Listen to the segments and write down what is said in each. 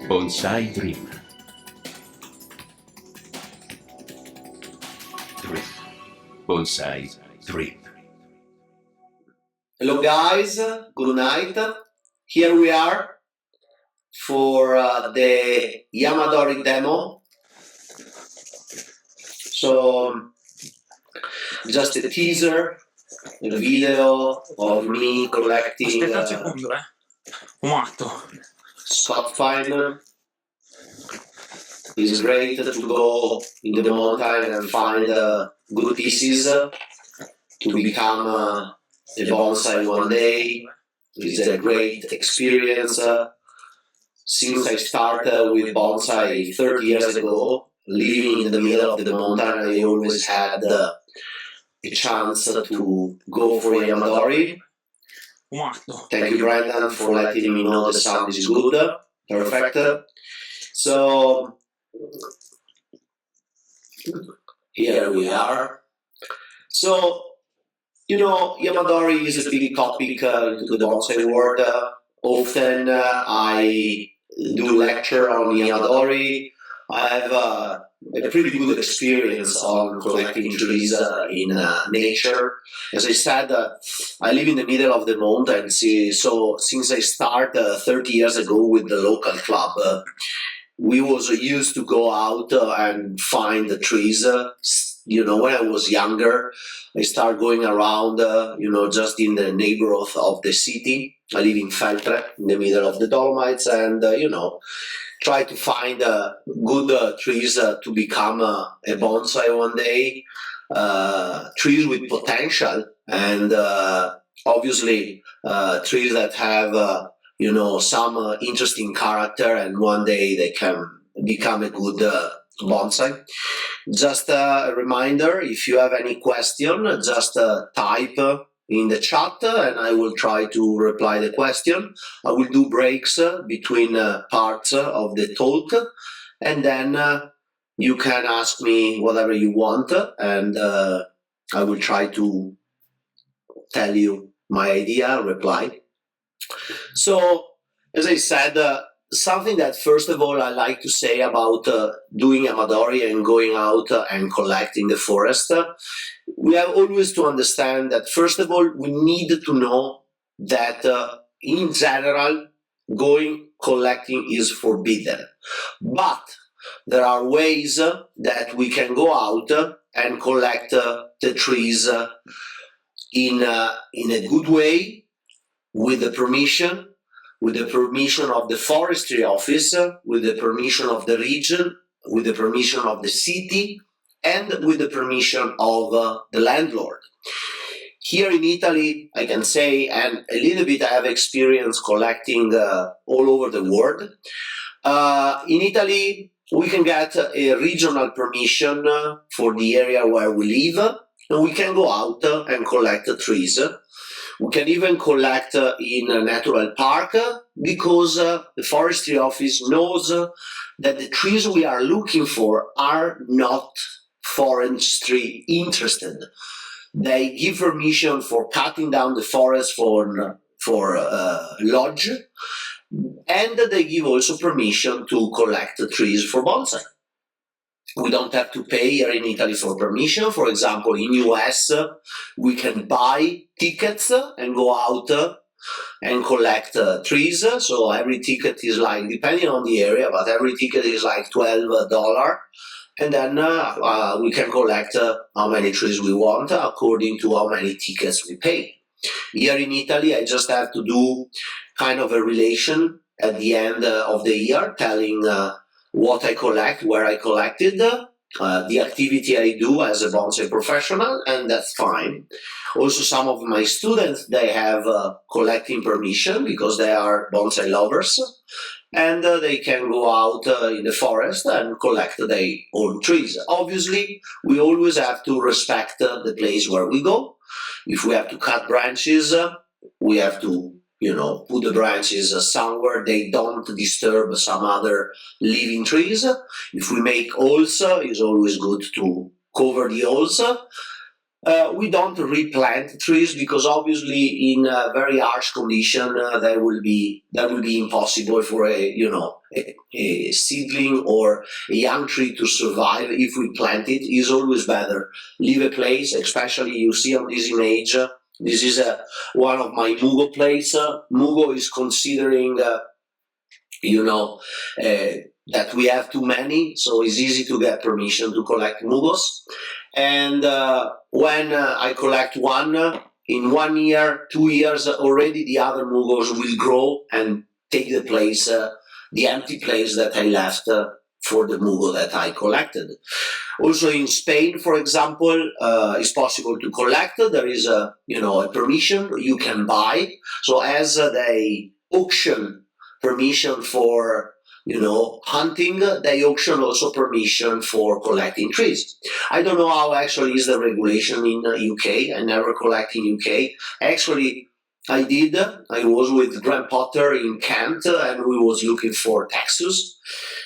Bonsai drip. Drip. Bonsai drip. Hello guys, good night. Here we are for the Yamadori demo. So, just a teaser, a video of me collecting Aspetta un secondo, un atto. Scott Feynman. It's great to go in the mountain and find good pieces to become a bonsai one day. It's a great experience. Since I started with bonsai 30 years ago, living in the middle of the mountain, I always had a chance to go for Yamadori. Thank you, Brandon, for letting me know the sound is good. Perfect. So, here we are. So, you know, Yamadori is a big topic into the bonsai world. Often I do lecture on Yamadori. I have a pretty good experience on collecting trees in nature. As I said, I live in the middle of the mountains, so since I started 30 years ago with the local club, we was used to go out and find the trees. When I was younger, I started going around, just in the neighborhood of the city. I live in Feltre, in the middle of the Dolomites, and, try to find good trees to become a bonsai one day, trees with potential, and obviously trees that have, some interesting character, and one day they can become a good bonsai. Just a reminder, if you have any question, just type in the chat and I will try to reply the question. I will do breaks between parts of the talk, and then you can ask me whatever you want, and I will try to tell you my idea, reply. So, as I said, something that first of all I like to say about doing Yamadori and going out and collecting the forest, we have always to understand that first of all we need to know that in general going collecting is forbidden, but there are ways that we can go out and collect the trees in a good way, with the permission of the forestry office, with the permission of the region, with the permission of the city, and with the permission of the landlord. Here in Italy, I can say, and a little bit I have experience collecting all over the world. In Italy, we can get a regional permission for the area where we live, and we can go out and collect trees. We can even collect in a natural park, because the forestry office knows that the trees we are looking for are not forestry interested. They give permission for cutting down the forest for lodge, and they give also permission to collect trees for bonsai. We don't have to pay here in Italy for permission. For example, in US, we can buy tickets and go out and collect trees. So every ticket is like, depending on the area, but every ticket is like $12. And then we can collect how many trees we want according to how many tickets we pay. Here in Italy, I just have to do kind of a relation at the end of the year, telling what I collect, where I collected, the activity I do as a bonsai professional, and that's fine. Also, some of my students, they have collecting permission because they are bonsai lovers, and they can go out in the forest and collect their own trees. Obviously, we always have to respect the place where we go. If we have to cut branches, we have to put the branches somewhere they don't disturb some other living trees. If we make holes, it's always good to cover the holes. We don't replant trees because obviously in a very harsh condition that will be impossible for a seedling or a young tree to survive. If we plant it, is always better leave a place. Especially you see on this image, this is one of my mugo plates. Mugo is considering that we have too many, so it's easy to get permission to collect mugos. And when I collect one, in 1 year, 2 years, already the other mugos will grow and take the place, the empty place that I left for the mugo that I collected. Also in Spain, for example, it's possible to collect. There is a permission you can buy. So as they auction permission for hunting, they auction also permission for collecting trees. I don't know how actually is the regulation in UK. I never collect in UK. Actually, I did. I was with Graham Potter in Kent, and we was looking for Texas.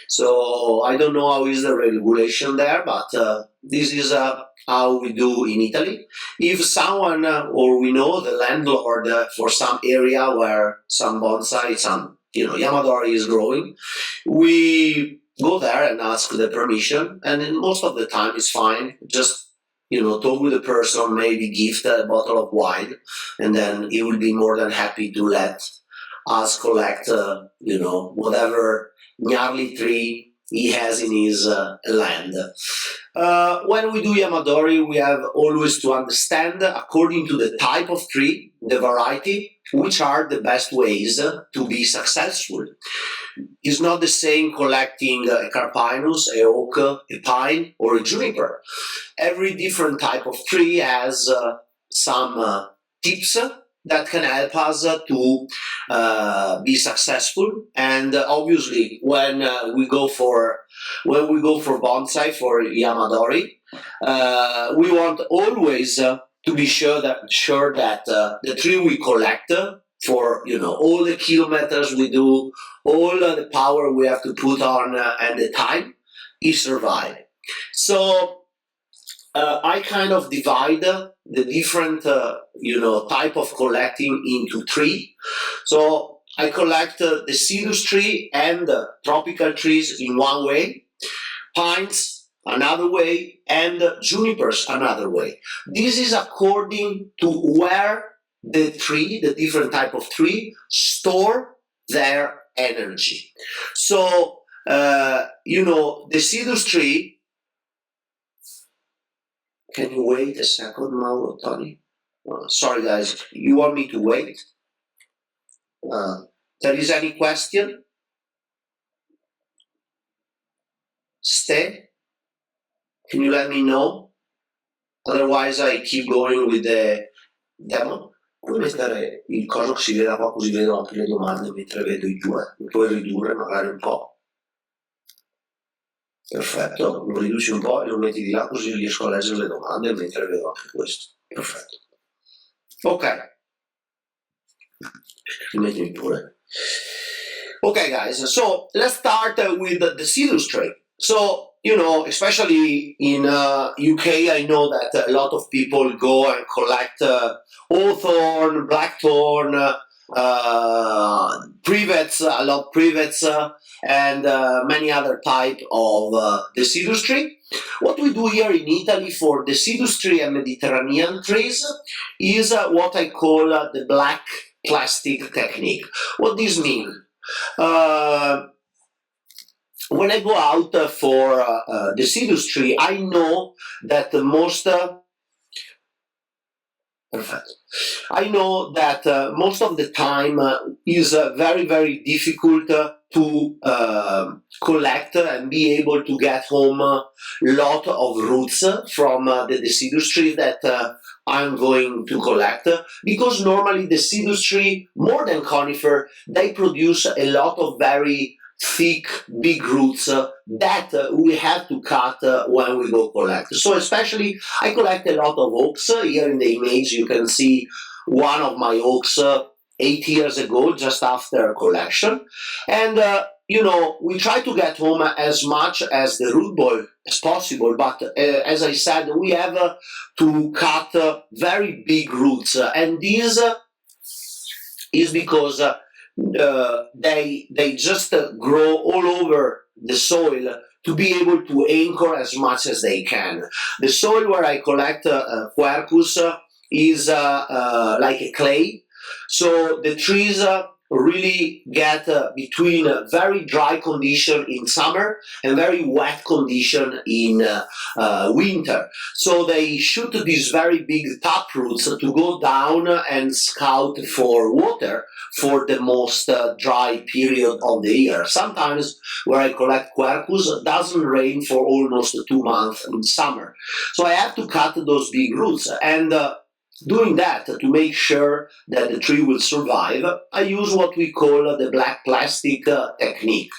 So I don't know how is the regulation there, but this is how we do in Italy. If someone or we know the landlord for some area where some bonsai, some Yamadori is growing, we go there and ask the permission, and then most of the time it's fine. Just talk with the person, maybe gift a bottle of wine, and then he will be more than happy to let us collect, whatever gnarly tree he has in his land. When we do Yamadori, we have always to understand, according to the type of tree, the variety, which are the best ways to be successful. It's not the same collecting a carpinus, a oak, a pine, or a juniper. Every different type of tree has some tips that can help us to be successful. And obviously, when we go for bonsai, for Yamadori, we want always to be sure that the tree we collect for all the kilometers we do, all the power we have to put on, and the time, is survive. So I kind of divide the different type of collecting into three. So I collect deciduous tree and tropical trees in one way, pines another way, and junipers another way. This is according to where the different type of tree, store their energy. So deciduous tree. Can you wait a second, Mauro, Tony? Sorry, guys. You want me to wait? There is any question? Stay? Can you let me know? Otherwise, I keep going with the demo. Puoi mettere il coso che si vede qua così vedo anche le domande mentre vedo i due. Mi puoi ridurre magari un po'? Perfetto, lo riduci un po' e lo metti di là così riesco a leggere le domande mentre vedo anche questo. Perfetto. Ok. Mettimi pure. Okay, guys, so let's start with the deciduous tree. So, especially in UK, I know that a lot of people go and collect hawthorn, blackthorn, privets, I love privets, and many other type of deciduous tree. What we do here in Italy for deciduous tree and Mediterranean trees is what I call the black plastic technique. What this means? When I go out for deciduous tree, I know that most of the time is very, very difficult to collect and be able to get home a lot of roots from the deciduous tree that I'm going to collect, because normally deciduous tree, more than conifer, they produce a lot of very thick, big roots that we have to cut when we go collect. So especially, I collect a lot of oaks. Here in the image you can see one of my oaks 8 years ago, just after collection. And we try to get home as much as the root ball as possible, but as I said, we have to cut very big roots, and this is because they just grow all over the soil to be able to anchor as much as they can. The soil where I collect quercus is like a clay, so the trees really get between very dry condition in summer and very wet condition in winter. So they shoot these very big tap roots to go down and scout for water for the most dry period of the year. Sometimes where I collect quercus, it doesn't rain for almost 2 months in summer. So I have to cut those big roots, and doing that to make sure that the tree will survive, I use what we call the black plastic technique.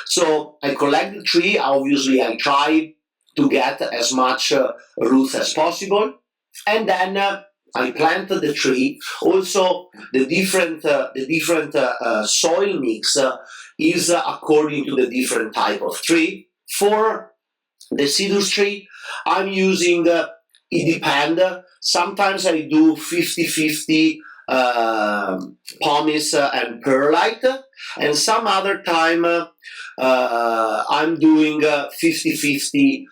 So I collect the tree, obviously I try to get as much roots as possible, and then I plant the tree. Also, the different soil mix is according to the different type of tree. For the deciduous tree, I'm using it depends. Sometimes I do 50-50 pumice and perlite, and some other time I'm doing 50-50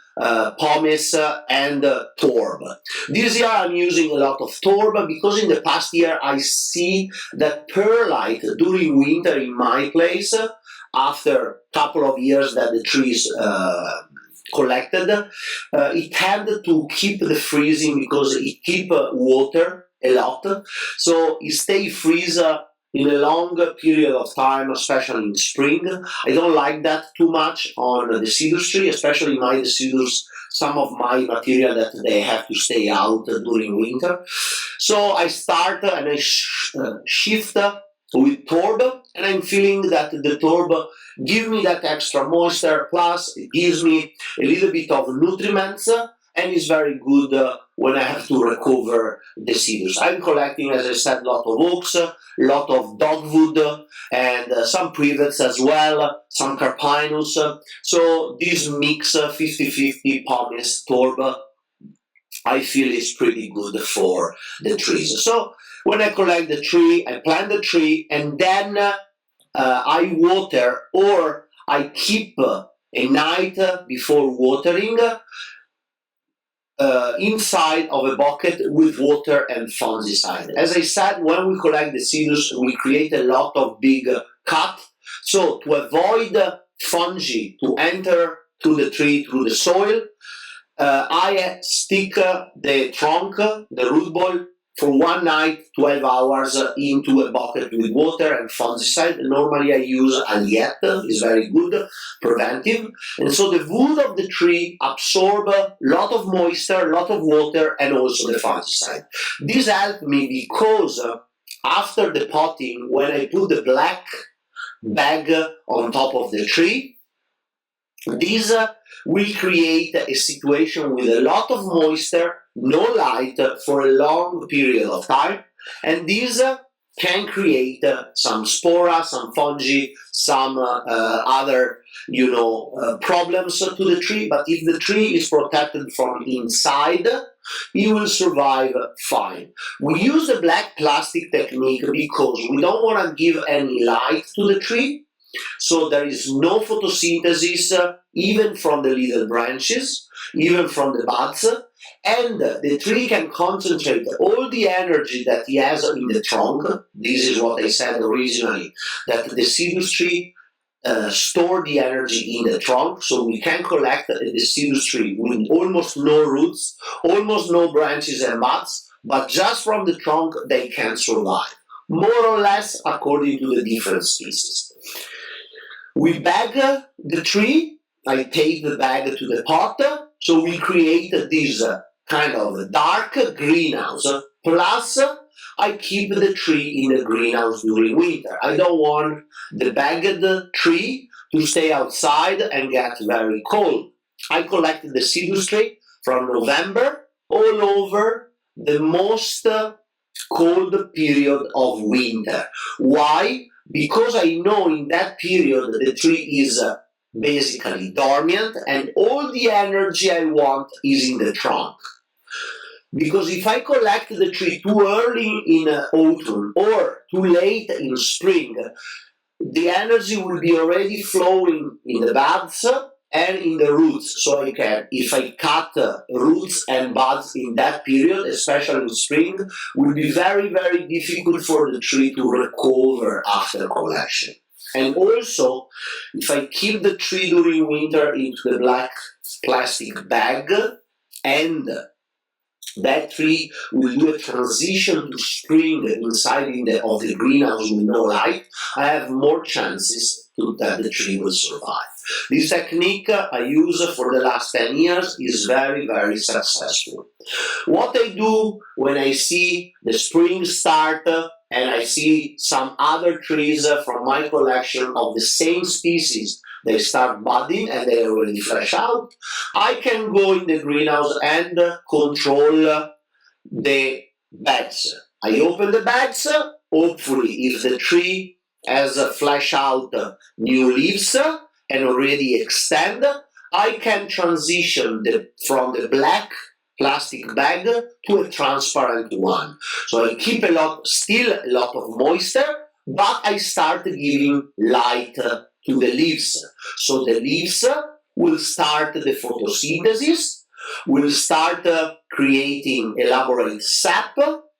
pumice and torb. This year I'm using a lot of torb because in the past year I see that perlite during winter in my place, after a couple of years that the trees collected, it tended to keep the freezing because it keep water a lot, so it stay freeze in a long period of time, especially in spring. I don't like that too much on the deciduous tree, especially my deciduous, some of my material that they have to stay out during winter. So I start and I shift with torb, and I'm feeling that the torb give me that extra moisture, plus it gives me a little bit of nutriments, and it's very good when I have to recover deciduous. I'm collecting, as I said, a lot of oaks, a lot of dogwood, and some privets as well, some carpinus. So this mix, 50-50 pumice, torb, I feel is pretty good for the trees. So when I collect the tree, I plant the tree, and then I water, or I keep a night before watering inside of a bucket with water and fungicide. As I said, when we collect the deciduous, we create a lot of big cut. So to avoid fungi to enter to the tree through the soil, I stick the trunk, the root ball, for one night, 12 hours into a bucket with water and fungicide. Normally I use aliette, it's very good, preventive. And so the wood of the tree absorb a lot of moisture, a lot of water, and also the fungicide. This helped me because after the potting, when I put the black bag on top of the tree, this will create a situation with a lot of moisture, no light for a long period of time, and this can create some spora, some fungi, some other problems to the tree. But if the tree is protected from inside, it will survive fine. We use the black plastic technique because we don't want to give any light to the tree, so there is no photosynthesis even from the little branches, even from the buds, and the tree can concentrate all the energy that he has in the trunk. This is what I said originally, that the deciduous tree store the energy in the trunk, so we can collect the deciduous tree with almost no roots, almost no branches and buds, but just from the trunk they can survive, more or less according to the different species. We bag the tree, I take the bag to the pot, so we create this kind of dark greenhouse, plus I keep the tree in the greenhouse during winter. I don't want the bagged tree to stay outside and get very cold. I collect the deciduous tree from November all over the most cold period of winter. Why? because I know in that period the tree is basically dormant and all the energy I want is in the trunk. Because if I collect the tree too early in autumn or too late in spring, the energy will be already flowing in the buds and in the roots. So I can, if I cut roots and buds in that period, especially in spring, will be very, very difficult for the tree to recover after collection. And also, if I keep the tree during winter into the black plastic bag, and that tree will do a transition to spring inside of the greenhouse with no light, I have more chances that the tree will survive. This technique I use for the last 10 years is very, very successful. What I do when I see the spring start and I see some other trees from my collection of the same species, they start budding and they already flesh out, I can go in the greenhouse and control the beds. I open the beds, hopefully if the tree has flesh out new leaves and already extend, I can transition from the black plastic bag to a transparent one. So I keep still a lot of moisture, but I start giving light to the leaves. So the leaves will start the photosynthesis, will start creating elaborate sap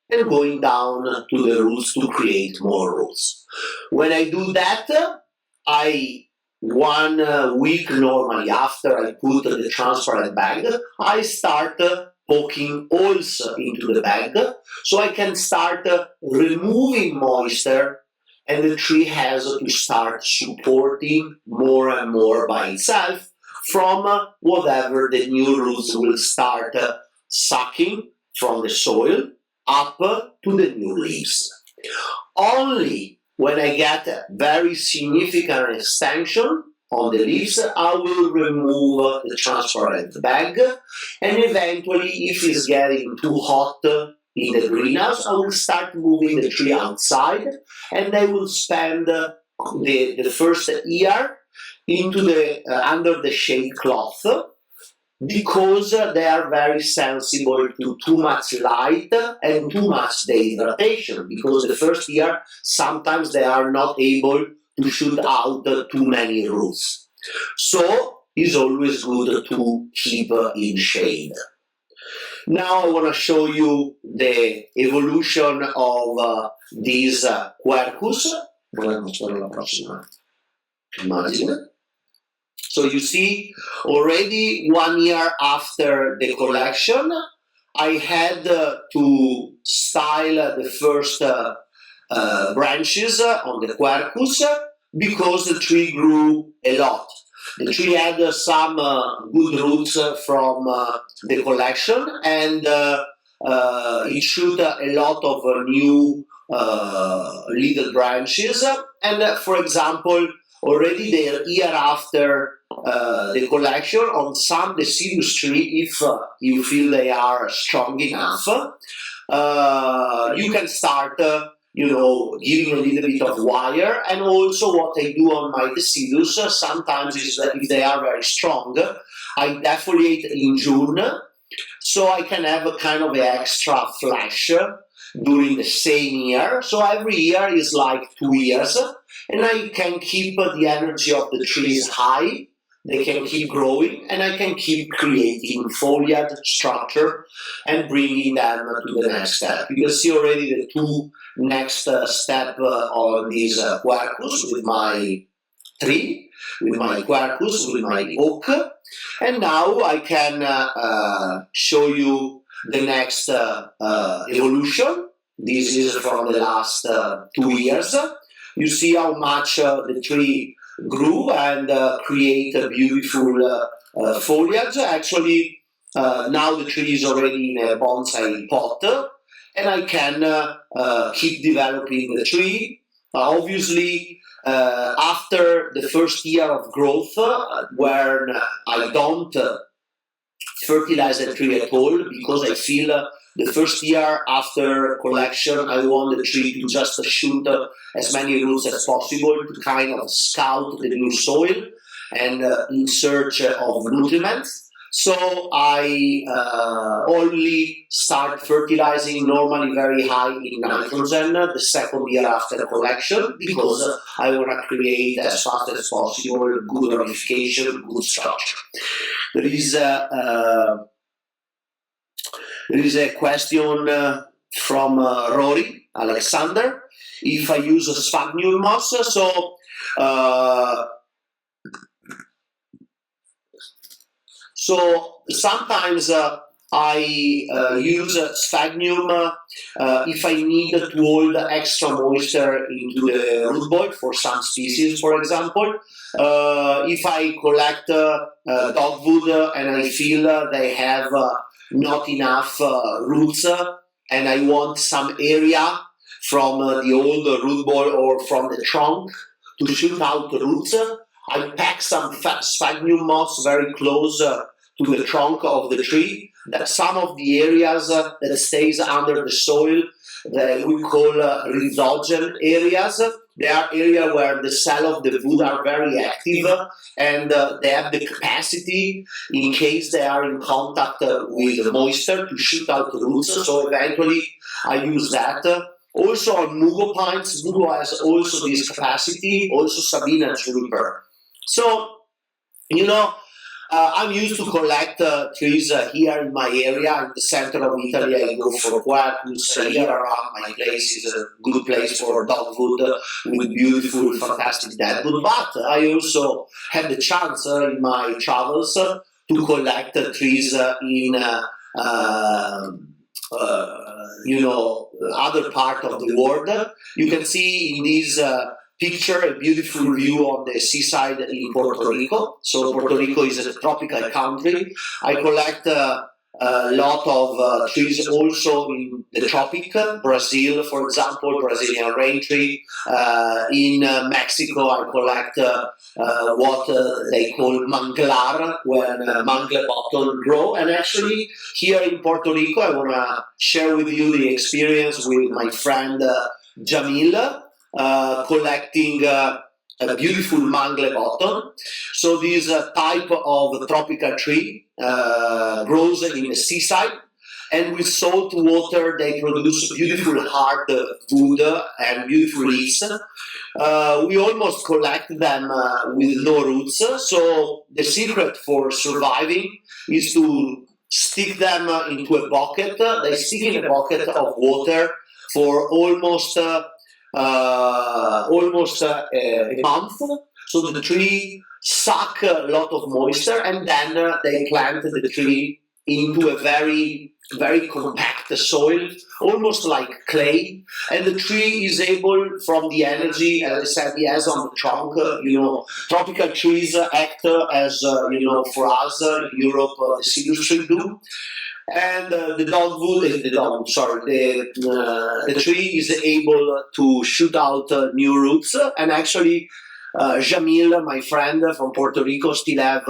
and going down to the roots to create more roots. When I do that, 1 week normally after I put the transparent bag, I start poking holes into the bag so I can start removing moisture and the tree has to start supporting more and more by itself from whatever the new roots will start sucking from the soil up to the new leaves. Only when I get a very significant extension on the leaves, I will remove the transparent bag, and eventually, if it's getting too hot in the greenhouse, I will start moving the tree outside, and I will spend the first year into under the shade cloth, because they are very sensible to too much light and too much dehydration, because the first year sometimes they are not able to shoot out too many roots. So it's always good to keep in shade. Now I want to show you the evolution of these quercus. Imagine. So you see, already 1 year after the collection, I had to style the first branches on the quercus because the tree grew a lot. The tree had some good roots from the collection, and it shot a lot of new little branches. And for example, already the year after the collection, on some deciduous tree, if you feel they are strong enough, you can start giving a little bit of wire. And also what I do on my deciduous sometimes is that if they are very strong, I defoliate in June, so I can have a kind of extra flash during the same year. So every year is like 2 years, and I can keep the energy of the trees high. They can keep growing, and I can keep creating foliage structure and bringing them to the next step. You can see already the two next step on this quercus with my tree, with my quercus, with my oak. And now I can show you the next evolution. This is from the last 2 years. You see how much the tree grew and create a beautiful foliage. Actually, now the tree is already in a bonsai pot, and I can keep developing the tree. Obviously, after the first year of growth, where I don't fertilize the tree at all, because I feel the first year after collection, I want the tree to just shoot as many roots as possible to kind of scout the new soil and in search of nutrients. So I only start fertilizing normally very high in nitrogen the second year after the collection because I want to create as fast as possible good ramification, good structure. There is a question from Rory Alexander. If I use a sphagnum moss, so sometimes I use sphagnum if I need to hold extra moisture into the root ball for some species, for example. If I collect dogwood and I feel they have not enough roots and I want some area from the old root ball or from the trunk to shoot out the roots, I pack some sphagnum moss very close to the trunk of the tree. That some of the areas that stays under the soil that we call rhizogen areas. They are areas where the cells of the wood are very active and they have the capacity, in case they are in contact with moisture, to shoot out the roots. So eventually I use that. Also on mugo pines, mugo has also this capacity, also Sabina and Juniper. So, I'm used to collect trees here in my area, in the center of Italy. I go for quercus. Here around my place is a good place for dogwood with beautiful, fantastic deadwood. But I also had the chance in my travels to collect trees in other part of the world. You can see in this picture a beautiful view on the seaside in Puerto Rico. So Puerto Rico is a tropical country. I collect a lot of trees also in the tropic, Brazil, for example, Brazilian rain tree. In Mexico, I collect what they call manglar, when mangle bottom grow. And actually, here in Puerto Rico, I want to share with you the experience with my friend Jamil, collecting a beautiful mangle bottom. So this type of tropical tree grows in the seaside, and with salt water they produce beautiful hard wood and beautiful leaves. We almost collect them with no roots. So the secret for surviving is to stick them into a bucket. They stick in a bucket of water for almost a month, so the tree suck a lot of moisture, and then they plant the tree into a very, very compact soil, almost like clay, and the tree is able, from the energy, as I said, he has on the trunk, tropical trees act as, for us, Europe, deciduous tree do. And the tree is able to shoot out new roots. And actually, Jamil, my friend from Puerto Rico, still have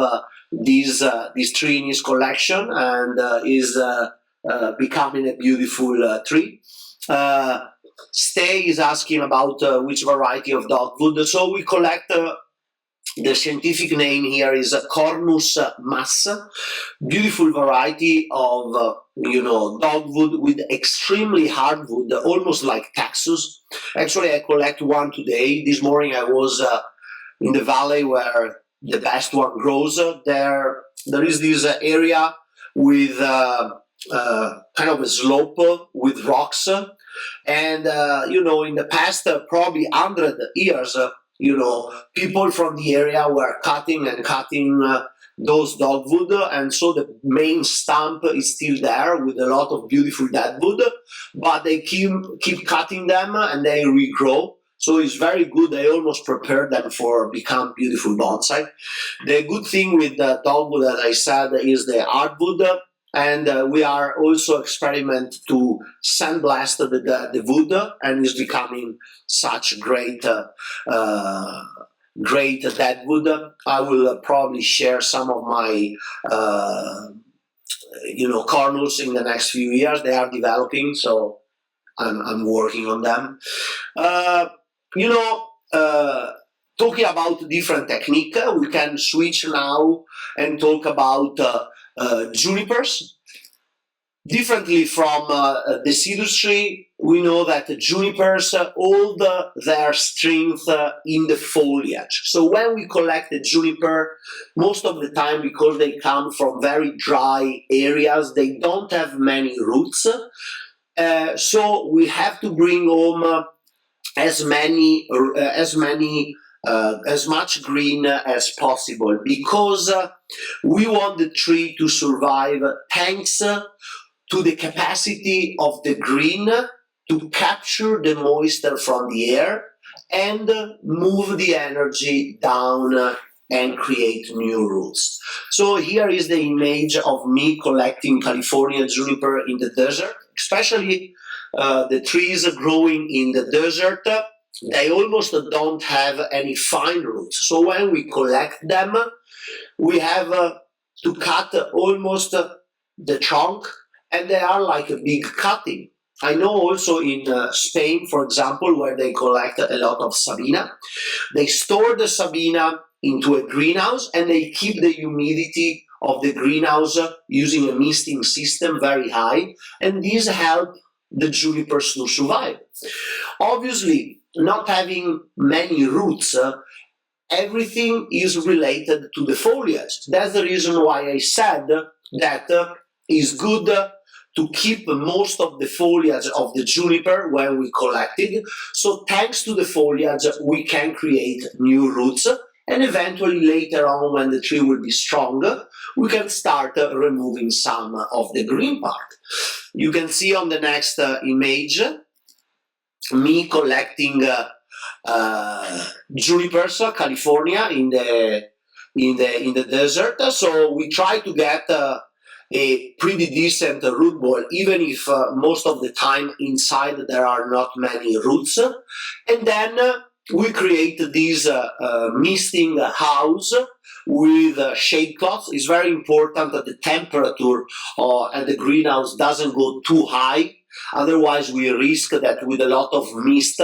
this tree in his collection, and is becoming a beautiful tree. Stay is asking about which variety of dogwood. So we collect. The scientific name here is Cornus mass, beautiful variety of dogwood with extremely hard wood, almost like Texas. Actually, I collect one today. This morning I was in the valley where the best one grows. There is this area with kind of a slope with rocks, and in the past probably 100 years. People from the area were cutting those dogwood, and so the main stump is still there with a lot of beautiful deadwood, but they keep cutting them and they regrow. So it's very good. They almost prepare them for become beautiful bonsai. The good thing with the dogwood, as I said, is the hardwood. And we are also experiment to sandblast the wood, and it's becoming such great deadwood. I will probably share some of my corners in the next few years. They are developing, so I'm working on them. You know, talking about different technique, we can switch now and talk about junipers. Differently from deciduous tree, we know that the junipers hold their strength in the foliage. So when we collect the juniper, most of the time, because they come from very dry areas, they don't have many roots. So we have to bring home as much green as possible, because we want the tree to survive thanks to the capacity of the green to capture the moisture from the air and move the energy down and create new roots. So here is the image of me collecting California juniper in the desert, especially the trees growing in the desert. They almost don't have any fine roots. So when we collect them, we have to cut almost the trunk, and they are like a big cutting. I know also in Spain, for example, where they collect a lot of sabina, they store the sabina into a greenhouse and they keep the humidity of the greenhouse using a misting system very high, and these help the junipers to survive. Obviously, not having many roots, everything is related to the foliage. That's the reason why I said that it's good to keep most of the foliage of the juniper when we collect it. So thanks to the foliage, we can create new roots, and eventually later on, when the tree will be stronger, we can start removing some of the green part. You can see on the next image me collecting junipers, California, in the desert. So we try to get a pretty decent root ball, even if most of the time inside there are not many roots. And then we create this misting house with shade cloths. It's very important that the temperature at the greenhouse doesn't go too high. Otherwise, we risk that with a lot of mist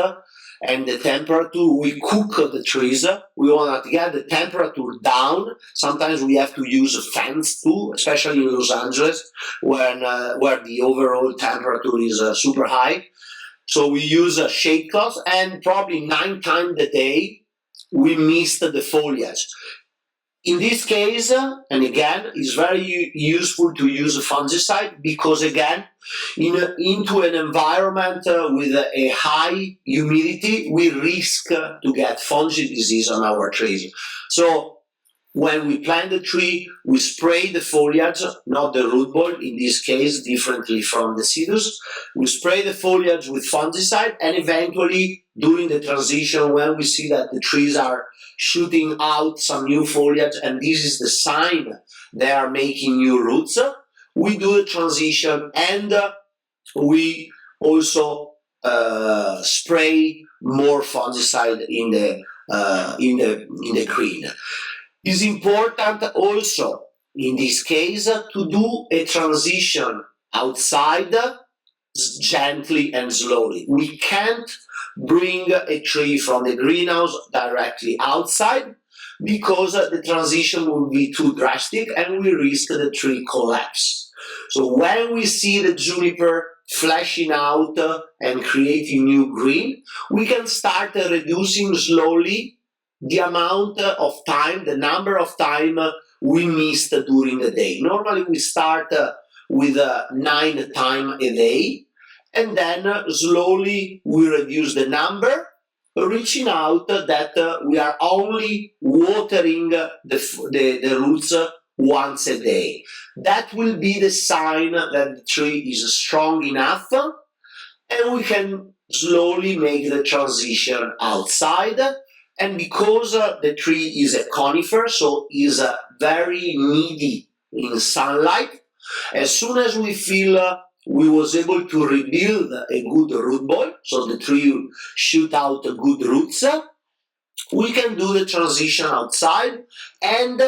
and the temperature, we cook the trees. We want to get the temperature down. Sometimes we have to use fans too, especially in Los Angeles, where the overall temperature is super high. So we use shade cloths, and probably 9 times a day we mist the foliage. In this case, and again, it's very useful to use a fungicide, because again, into an environment with a high humidity, we risk to get fungal disease on our trees. So when we plant the tree, we spray the foliage, not the root ball, in this case, differently from the Deciduous. We spray the foliage with fungicide, and eventually, during the transition, when we see that the trees are shooting out some new foliage, and this is the sign they are making new roots, we do the transition, and we also spray more fungicide in the green. It's important also in this case to do a transition outside gently and slowly. We can't bring a tree from the greenhouse directly outside, because the transition will be too drastic and we risk the tree collapse. So when we see the juniper flashing out and creating new green, we can start reducing slowly the amount of time, the number of time we missed during the day. Normally we start with 9 times a day, and then slowly we reduce the number, reaching out that we are only watering the roots once a day. That will be the sign that the tree is strong enough, and we can slowly make the transition outside. And because the tree is a conifer, so is very needy in sunlight, as soon as we feel we was able to rebuild a good root ball, so the tree shoot out good roots, we can do the transition outside and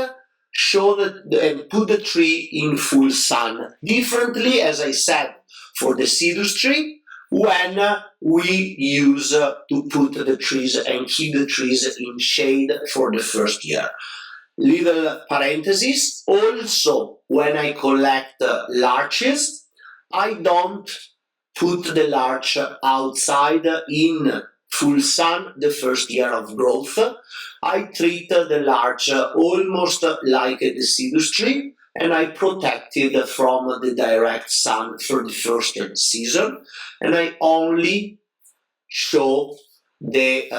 and put the tree in full sun. Differently, as I said, for the deciduous tree, when we use to put the trees and keep the trees in shade for the first year. Little parenthesis, also when I collect larches, I don't put the larch outside in full sun the first year of growth. I treat the larch almost like a deciduous tree, and I protect it from the direct sun for the first season, and I only show the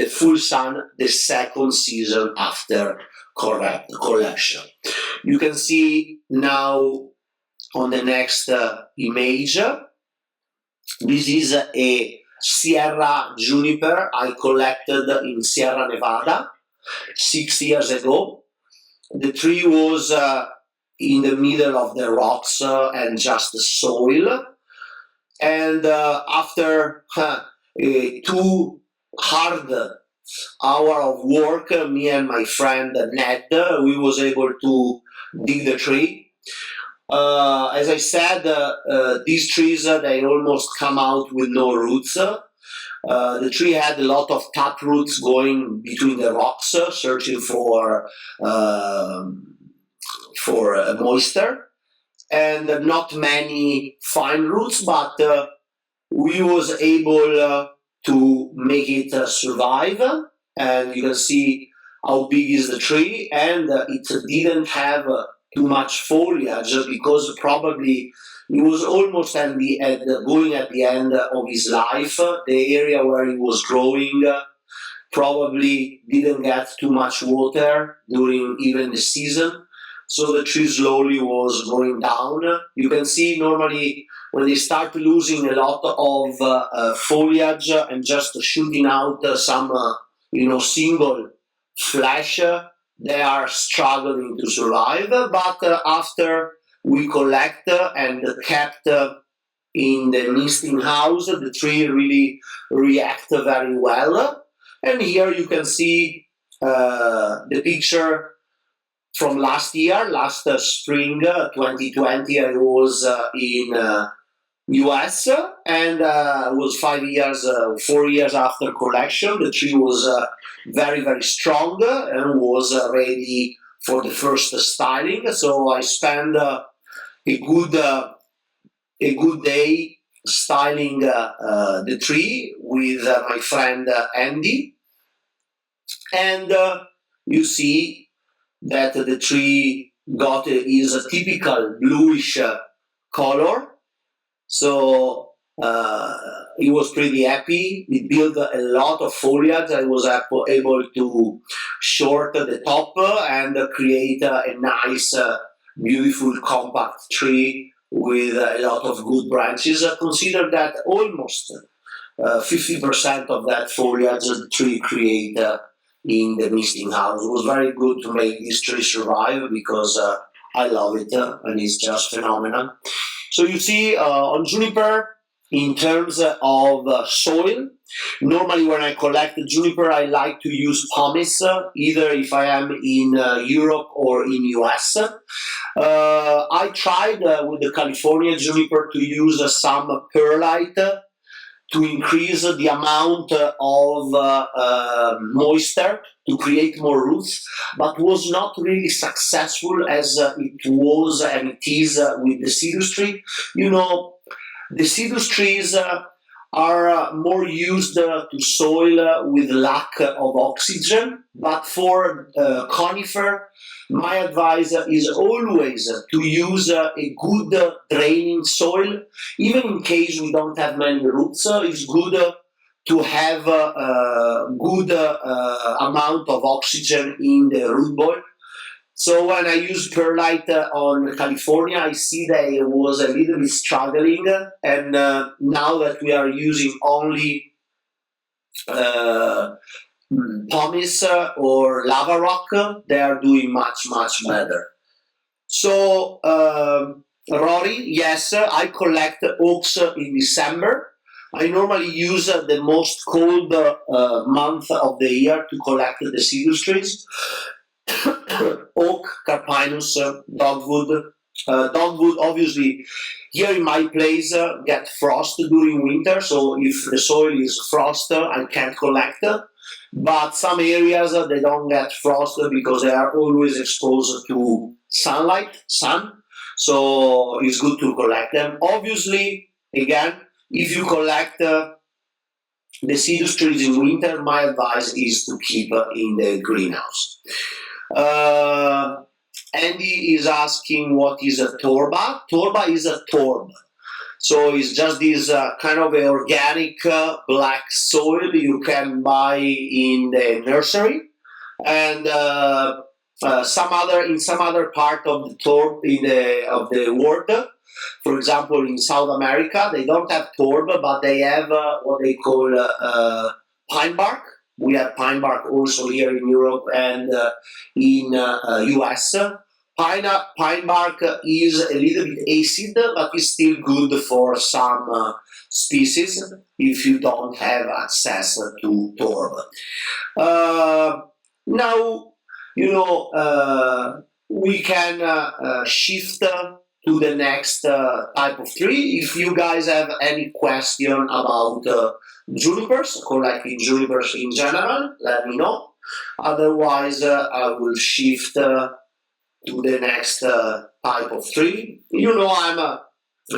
full sun the second season after collection. You can see now on the next image, this is a Sierra Juniper I collected in Sierra Nevada 6 years ago. The tree was in the middle of the rocks and just the soil. And after 2 hard hours of work, me and my friend Ned, we was able to dig the tree. As I said, these trees, they almost come out with no roots. The tree had a lot of tap roots going between the rocks, searching for moisture, and not many fine roots, but we was able to make it survive. And you can see how big is the tree, and it didn't have too much foliage because probably it was almost going at the end of his life. The area where he was growing probably didn't get too much water during even the season, so the tree slowly was going down. You can see normally when they start losing a lot of foliage and just shooting out some single flash, they are struggling to survive. But after we collect and kept in the misting house, the tree really react very well. And here you can see the picture from last spring 2020. I was in US, and was 4 years after collection. The tree was very, very strong and was ready for the first styling. So I spent a good day styling the tree with my friend Andy, and you see that the tree got is a typical bluish color. So he was pretty happy. He built a lot of foliage. I was able to short the top and create a nice, beautiful, compact tree with a lot of good branches. Consider that almost 50% of that foliage the tree create in the misting house. It was very good to make this tree survive because I love it and it's just phenomenal. So you see on juniper, in terms of soil, normally when I collect juniper, I like to use pumice, either if I am in Europe or in US. I tried with the California juniper to use some perlite to increase the amount of moisture to create more roots, but was not really successful as it was and it is with the deciduous tree. Deciduous trees are more used to soil with lack of oxygen, but for conifer, my advice is always to use a good draining soil. Even in case we don't have many roots, it's good to have a good amount of oxygen in the root ball. So when I use perlite on California, I see that it was a little bit struggling, and now that we are using only pumice or lava rock, they are doing much, much better. So Rory, yes, I collect oaks in December. I normally use the most cold month of the year to collect the deciduous trees. oak, carpinus, dogwood. Dogwood, obviously, here in my place get frost during winter, so if the soil is frost, I can't collect. But some areas they don't get frost because they are always exposed to sunlight, sun. So it's good to collect them. Obviously, again, if you collect deciduous trees in winter, my advice is to keep in the greenhouse. Andy is asking what is a torba. Torba is a torb. So it's just this kind of a organic black soil you can buy in the nursery, and in some other part of the torb of the world. For example, in South America, they don't have torb, but they have what they call pine bark. We have pine bark also here in Europe and in US. Pine bark is a little bit acid, but is still good for some species if you don't have access to torb. Now, we can shift to the next type of tree. If you guys have any question about junipers, collecting junipers in general, let me know. Otherwise, I will shift to the next type of tree. I'm a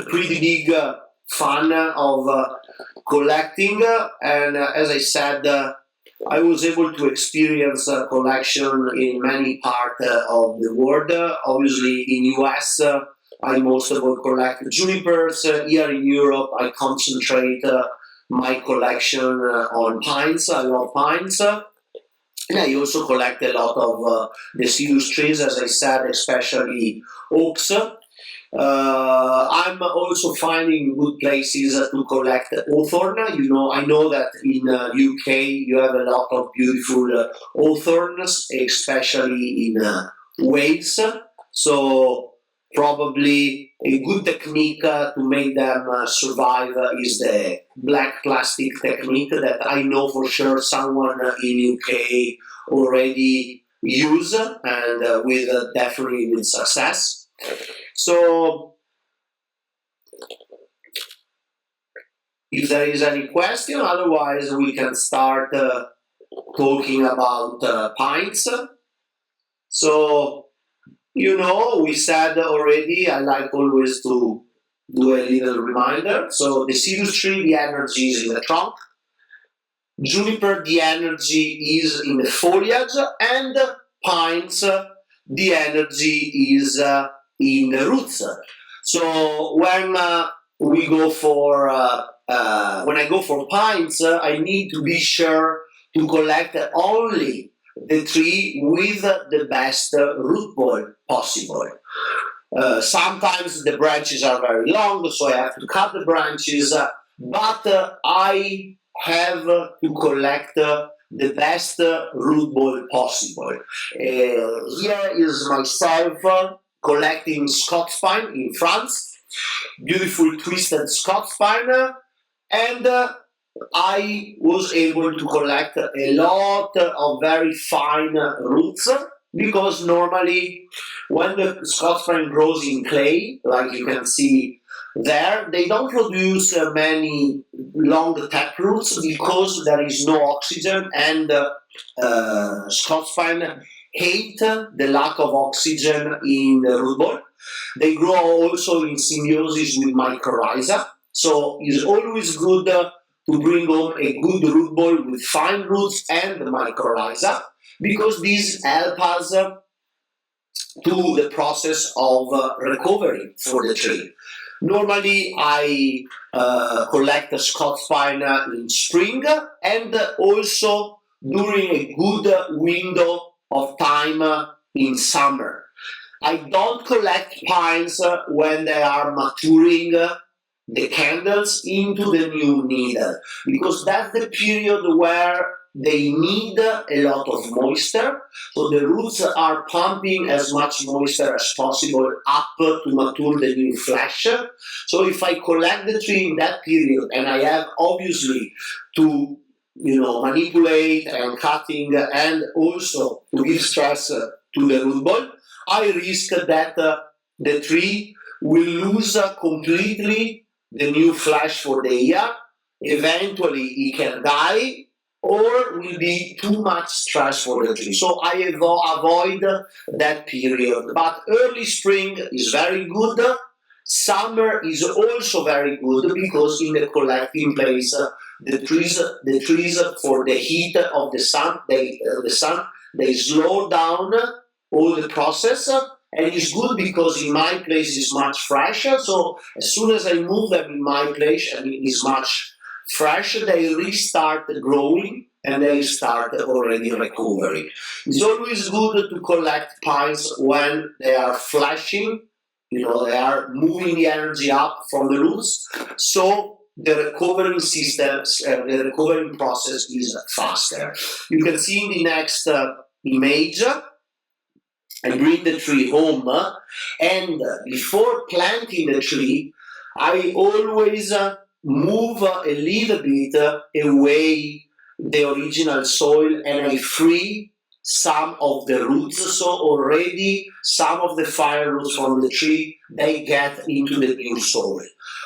pretty big fan of collecting, and as I said, I was able to experience collection in many parts of the world. Obviously, in US, I most of all collect junipers. Here in Europe, I concentrate my collection on pines. I love pines. And I also collect a lot of deciduous trees, as I said, especially oaks. I'm also finding good places to collect hawthorn. I know that in UK you have a lot of beautiful hawthorns, especially in Wales. So probably a good technique to make them survive is the black plastic technique that I know for sure someone in UK already use, and definitely with success. So if there is any question, otherwise we can start talking about pines. So we said already, I like always to do a little reminder. So the deciduous tree, the energy is in the trunk. Juniper, the energy is in the foliage. And pines, the energy is in the roots. So when we go for, when I go for pines, I need to be sure to collect only the tree with the best root ball possible. Sometimes the branches are very long, so I have to cut the branches, but I have to collect the best root ball possible. Here is myself collecting Scots pine in France, beautiful twisted Scots pine, and I was able to collect a lot of very fine roots, because normally when the Scots pine grows in clay, like you can see there, they don't produce many long tap roots because there is no oxygen, and Scots pine hate the lack of oxygen in the root ball. They grow also in symbiosis with mycorrhiza, so it's always good to bring home a good root ball with fine roots and mycorrhiza, because these help us to the process of recovery for the tree. Normally, I collect the Scots pine in spring and also during a good window of time in summer. I don't collect pines when they are maturing the candles into the new needle, because that's the period where they need a lot of moisture, so the roots are pumping as much moisture as possible up to mature the new flesh. So if I collect the tree in that period, and I have obviously to manipulate and cutting and also to give stress to the root ball, I risk that the tree will lose completely the new flesh for the year. Eventually, it can die, or will be too much stress for the tree. So I avoid that period. But early spring is very good. Summer is also very good because in the collecting place, the trees for the heat of the sun, they slow down all the process. And it's good because in my place it's much fresher. So as soon as I move them in my place, and it is much fresh, they restart growing and they start already recovering. It's always good to collect pines when they are flashing, they are moving the energy up from the roots. So the recovering systems, the recovering process is faster. You can see in the next image, I bring the tree home, and before planting the tree, I always move a little bit away the original soil and I free some of the roots. So already some of the fire roots from the tree, they get into the new soil.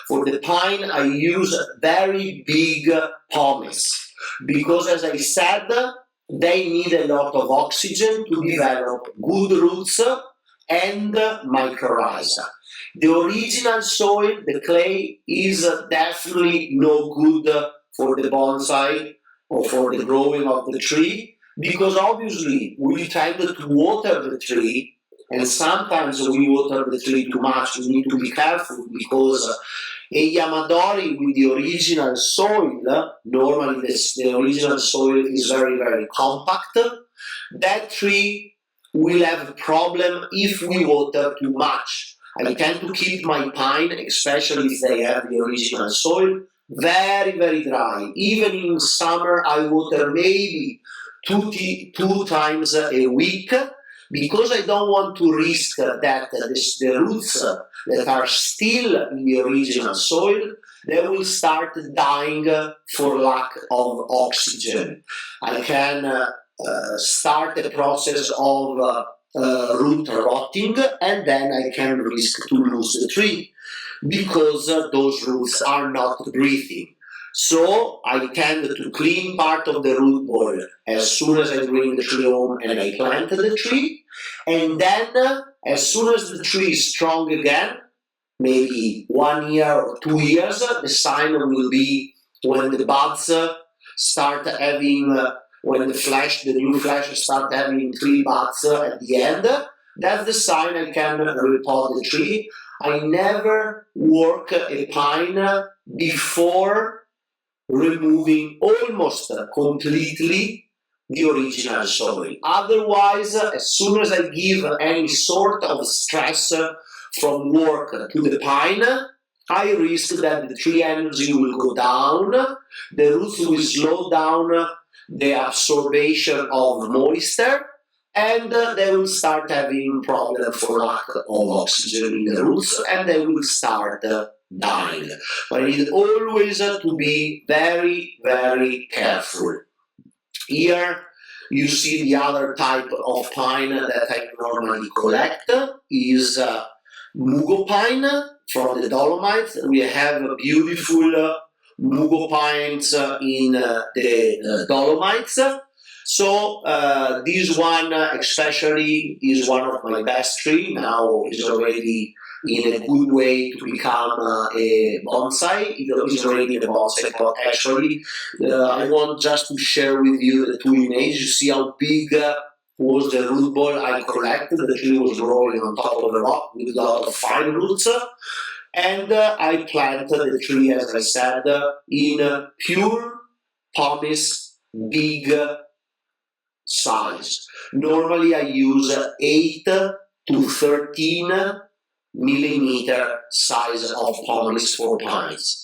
For the pine, I use very big pomace because, as I said, they need a lot of oxygen to develop good roots and mycorrhiza. The original soil, the clay, is definitely no good for the bonsai or for the growing of the tree because obviously we tend to water the tree, and sometimes we water the tree too much. We need to be careful because a Yamadori with the original soil, normally the original soil is very, very compact. That tree will have a problem if we water too much. I tend to keep my pine, especially if they have the original soil, very, very dry. Even in summer, I water maybe two times a week because I don't want to risk that the roots that are still in the original soil, they will start dying for lack of oxygen. I can start the process of root rotting, and then I can risk to lose the tree because those roots are not breathing. So I tend to clean part of the root ball as soon as I bring the tree home and I plant the tree, and then as soon as the tree is strong again, maybe 1 year or 2 years, the sign will be when the buds start having, when the new flesh start having 3 buds at the end. That's the sign I can repot the tree. I never work a pine before removing almost completely the original soil. Otherwise, as soon as I give any sort of stress from work to the pine, I risk that the tree energy will go down, the roots will slow down the absorption of moisture, and they will start having problem for lack of oxygen in the roots, and they will start dying. But I need always to be very, very careful. Here you see the other type of pine that I normally collect is mugo pine from the Dolomites. We have beautiful mugo pines in the Dolomites. So this one especially is one of my best trees. Now is already in a good way to become a bonsai. It is already a bonsai, but actually I want just to share with you the 2 images. You see how big was the root ball I collected. The tree was growing on top of the rock with a lot of fine roots. And I planted the tree, as I said, in pure pomace, big size. Normally I use 8 to 13 millimeter size of pomace for pines.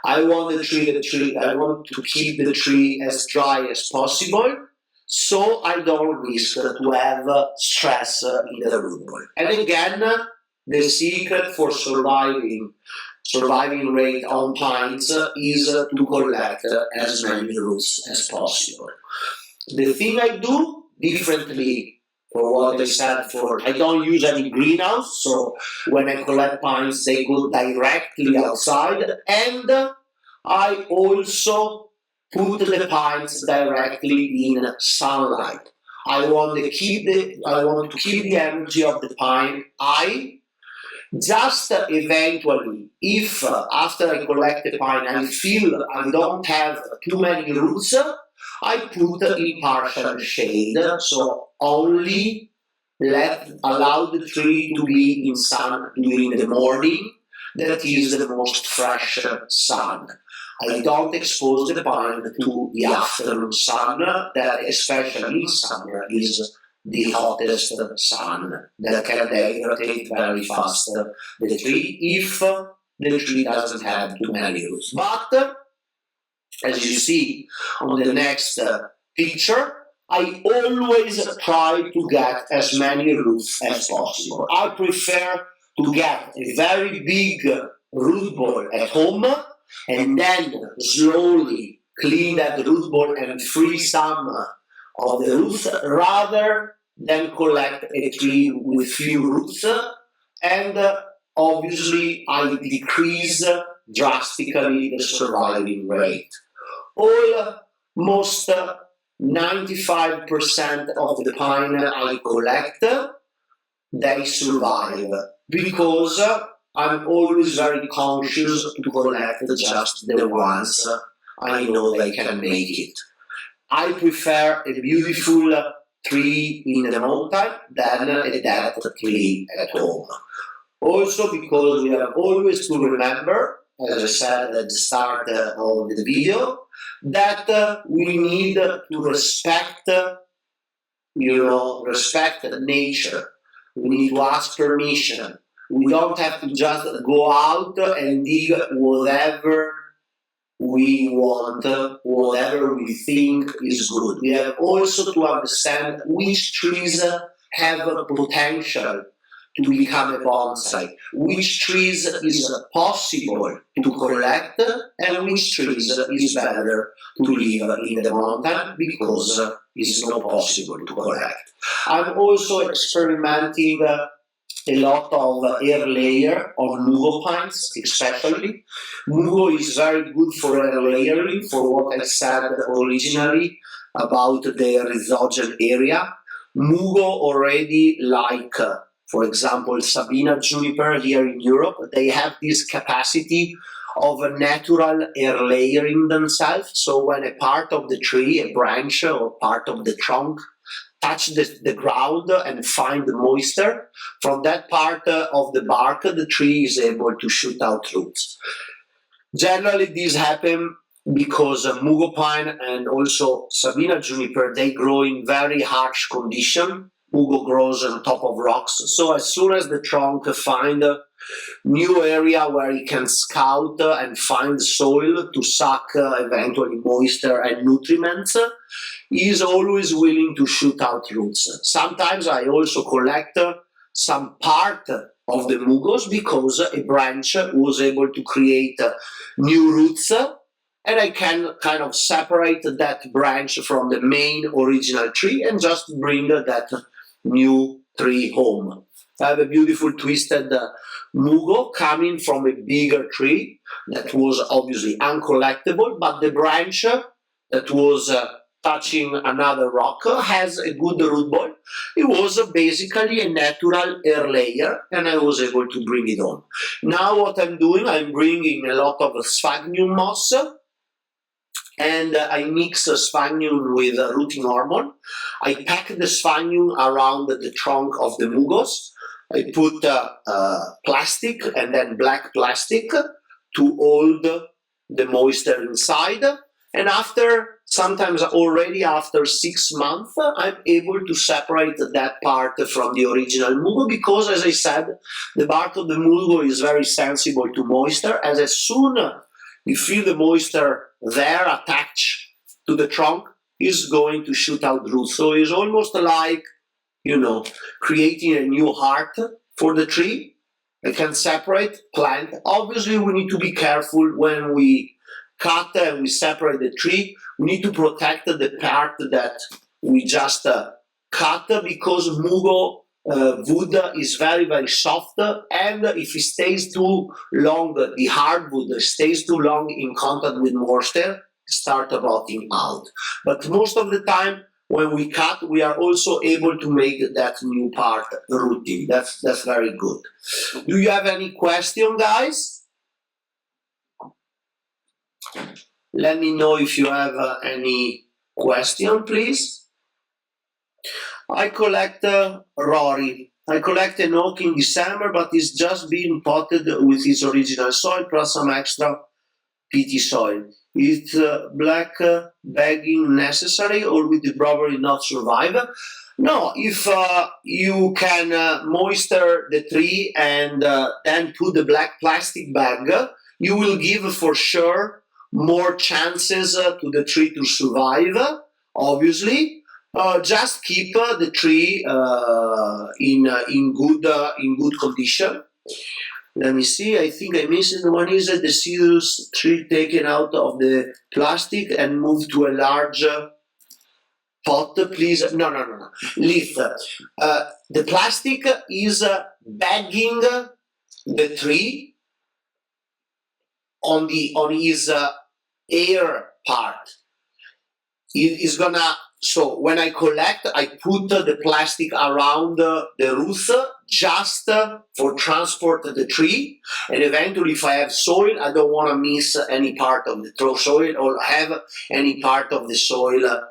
I want I want to keep the tree as dry as possible, so I don't risk to have stress in the root ball. And again, the secret for surviving surviving rate on pines is to collect as many roots as possible. The thing I do differently for what I said for, I don't use any greenhouse, so when I collect pines, they go directly outside, and I also put the pines directly in sunlight. I want to keep the energy of the pine high. Just eventually, if after I collect the pine, I feel I don't have too many roots, I put in partial shade, so only allow the tree to be in sun during the morning. That is the most fresh sun. I don't expose the pine to the afternoon sun, that especially in summer is the hottest sun that can dehydrate very fast the tree if the tree doesn't have too many roots. But as you see on the next picture, I always try to get as many roots as possible. I prefer to get a very big root ball at home and then slowly clean that root ball and free some of the roots rather than collect a tree with few roots, and obviously I decrease drastically the surviving rate. Almost 95% of the pine I collect, they survive because I'm always very conscious to collect just the ones I know they can make it. I prefer a beautiful tree in the mountain than a dead tree at home. Also because we have always to remember, as I said at the start of the video, that we need to respect, respect nature. We need to ask permission. We don't have to just go out and dig whatever we want, whatever we think is good. We have also to understand which trees have potential to become a bonsai, which trees is possible to collect, and which trees is better to live in the mountain because it's not possible to collect. I'm also experimenting a lot of air layer on mugo pines, especially. Mugo is very good for air layering, for what I said originally about the rhizogen area. Mugo already, like, for example, Sabina juniper here in Europe, they have this capacity of a natural air layering themselves. So when a part of the tree, a branch or part of the trunk, touch the ground and find the moisture, from that part of the bark, the tree is able to shoot out roots. Generally, this happens because mugo pine and also Sabina juniper, they grow in very harsh condition. Mugo grows on top of rocks. So as soon as the trunk finds a new area where it can scout and find soil to suck eventually moisture and nutrients, he is always willing to shoot out roots. Sometimes I also collect some part of the mugos because a branch was able to create new roots, and I can kind of separate that branch from the main original tree and just bring that new tree home. I have a beautiful twisted mugo coming from a bigger tree that was obviously uncollectible, but the branch that was touching another rock has a good root ball. It was basically a natural air layer, and I was able to bring it on. Now what I'm doing, I'm bringing a lot of sphagnum moss, and I mix sphagnum with rooting hormone. I pack the sphagnum around the trunk of the mugos. I put plastic and then black plastic to hold the moisture inside. And sometimes already after 6 months, I'm able to separate that part from the original mugo because, as I said, the bark of the mugo is very sensible to moisture. As soon as you feel the moisture there attached to the trunk, is going to shoot out roots. So it's almost like, creating a new heart for the tree. I can separate plant. Obviously, we need to be careful when we cut and we separate the tree. We need to protect the part that we just cut because mugo wood is very, very soft, and if it stays too long, the hardwood stays too long in contact with moisture, start rotting out. But most of the time, when we cut, we are also able to make that new part rooting. That's very good. Do you have any question, guys? Let me know if you have any question, please. I collect Rory. I collect an oak in December, but it's just being potted with its original soil plus some extra peaty soil. Is black bagging necessary, or will the probably not survive? No, if you can moisture the tree and then put the black plastic bag, you will give for sure more chances to the tree to survive. Obviously, just keep the tree in good condition. Let me see, I think I missed one. Is a deciduous tree taken out of the plastic and moved to a large pot, please? No. Leaf. The plastic is bagging the tree on his air part. It is gonna. So when I collect, I put the plastic around the roots just for transport the tree. And eventually, if I have soil, I don't want to miss any part of the soil or have any part of the soil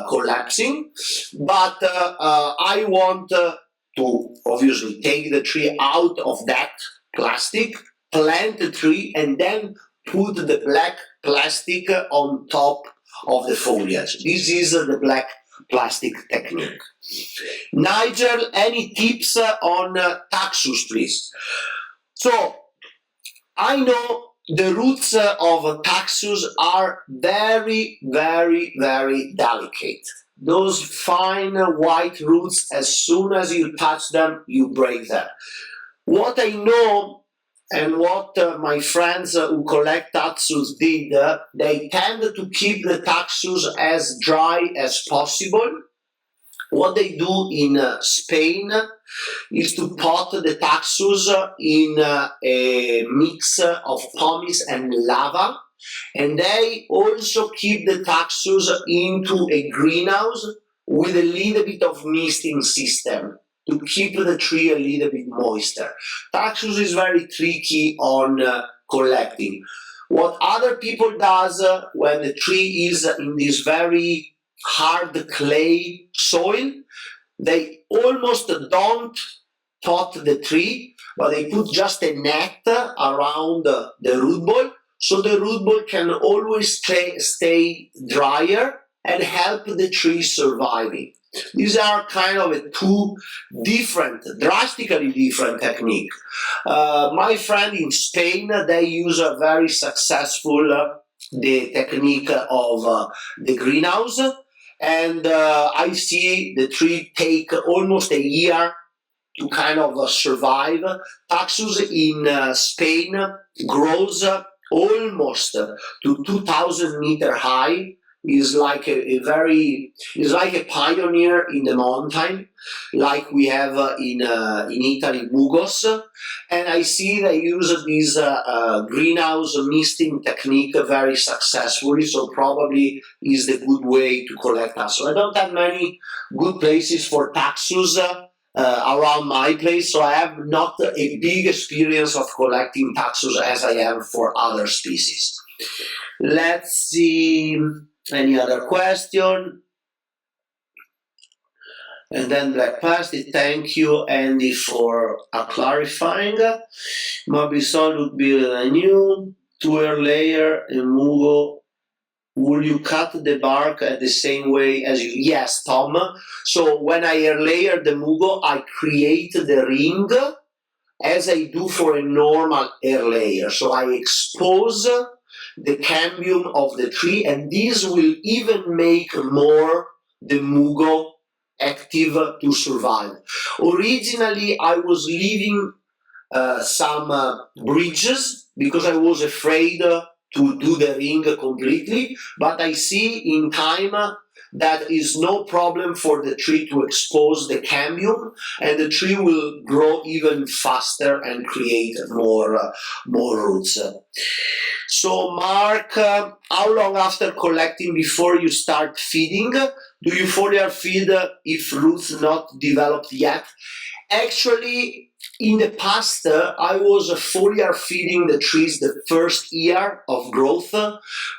collapsing. But I want to obviously take the tree out of that plastic, plant the tree, and then put the black plastic on top of the foliage. This is the black plastic technique. Nigel, any tips on taxus trees? So, I know the roots of taxus are very, very, very delicate. Those fine white roots, as soon as you touch them, you break them. What I know and what my friends who collect taxus did, they tend to keep the taxus as dry as possible. What they do in Spain is to pot the taxus in a mix of pumice and lava, and they also keep the taxus into a greenhouse with a little bit of misting system to keep the tree a little bit moister. Taxus is very tricky on collecting. What other people does when the tree is in this very hard clay soil, they almost don't pot the tree, but they put just a net around the root ball, so the root ball can always stay drier and help the tree surviving. These are kind of two different, drastically different technique. My friend in Spain, they use a very successful the technique of the greenhouse, and I see the tree take almost a year to kind of survive. Taxus in Spain grows almost to 2,000 meter high. Is like a pioneer in the mountain, like we have in Italy, Mugos, and I see they use this greenhouse misting technique very successfully. So probably is the good way to collect taxus. I don't have many good places for taxus around my place, so I have not a big experience of collecting taxus as I have for other species. Let's see. Any other question? And then black plastic. Thank you, Andy, for clarifying. Maybe soil would be a new 2 layer in mugo. Will you cut the bark at the same way as you? Yes, Tom. So when I air layer the mugo, I create the ring as I do for a normal air layer. So I expose the cambium of the tree, and this will even make more the mugo active to survive. Originally, I was leaving some bridges because I was afraid to do the ring completely, but I see in time that is no problem for the tree to expose the cambium, and the tree will grow even faster and create more roots. So Mark, how long after collecting before you start feeding? Do you foliar feed if roots not developed yet? Actually, in the past, I was foliar feeding the trees the first year of growth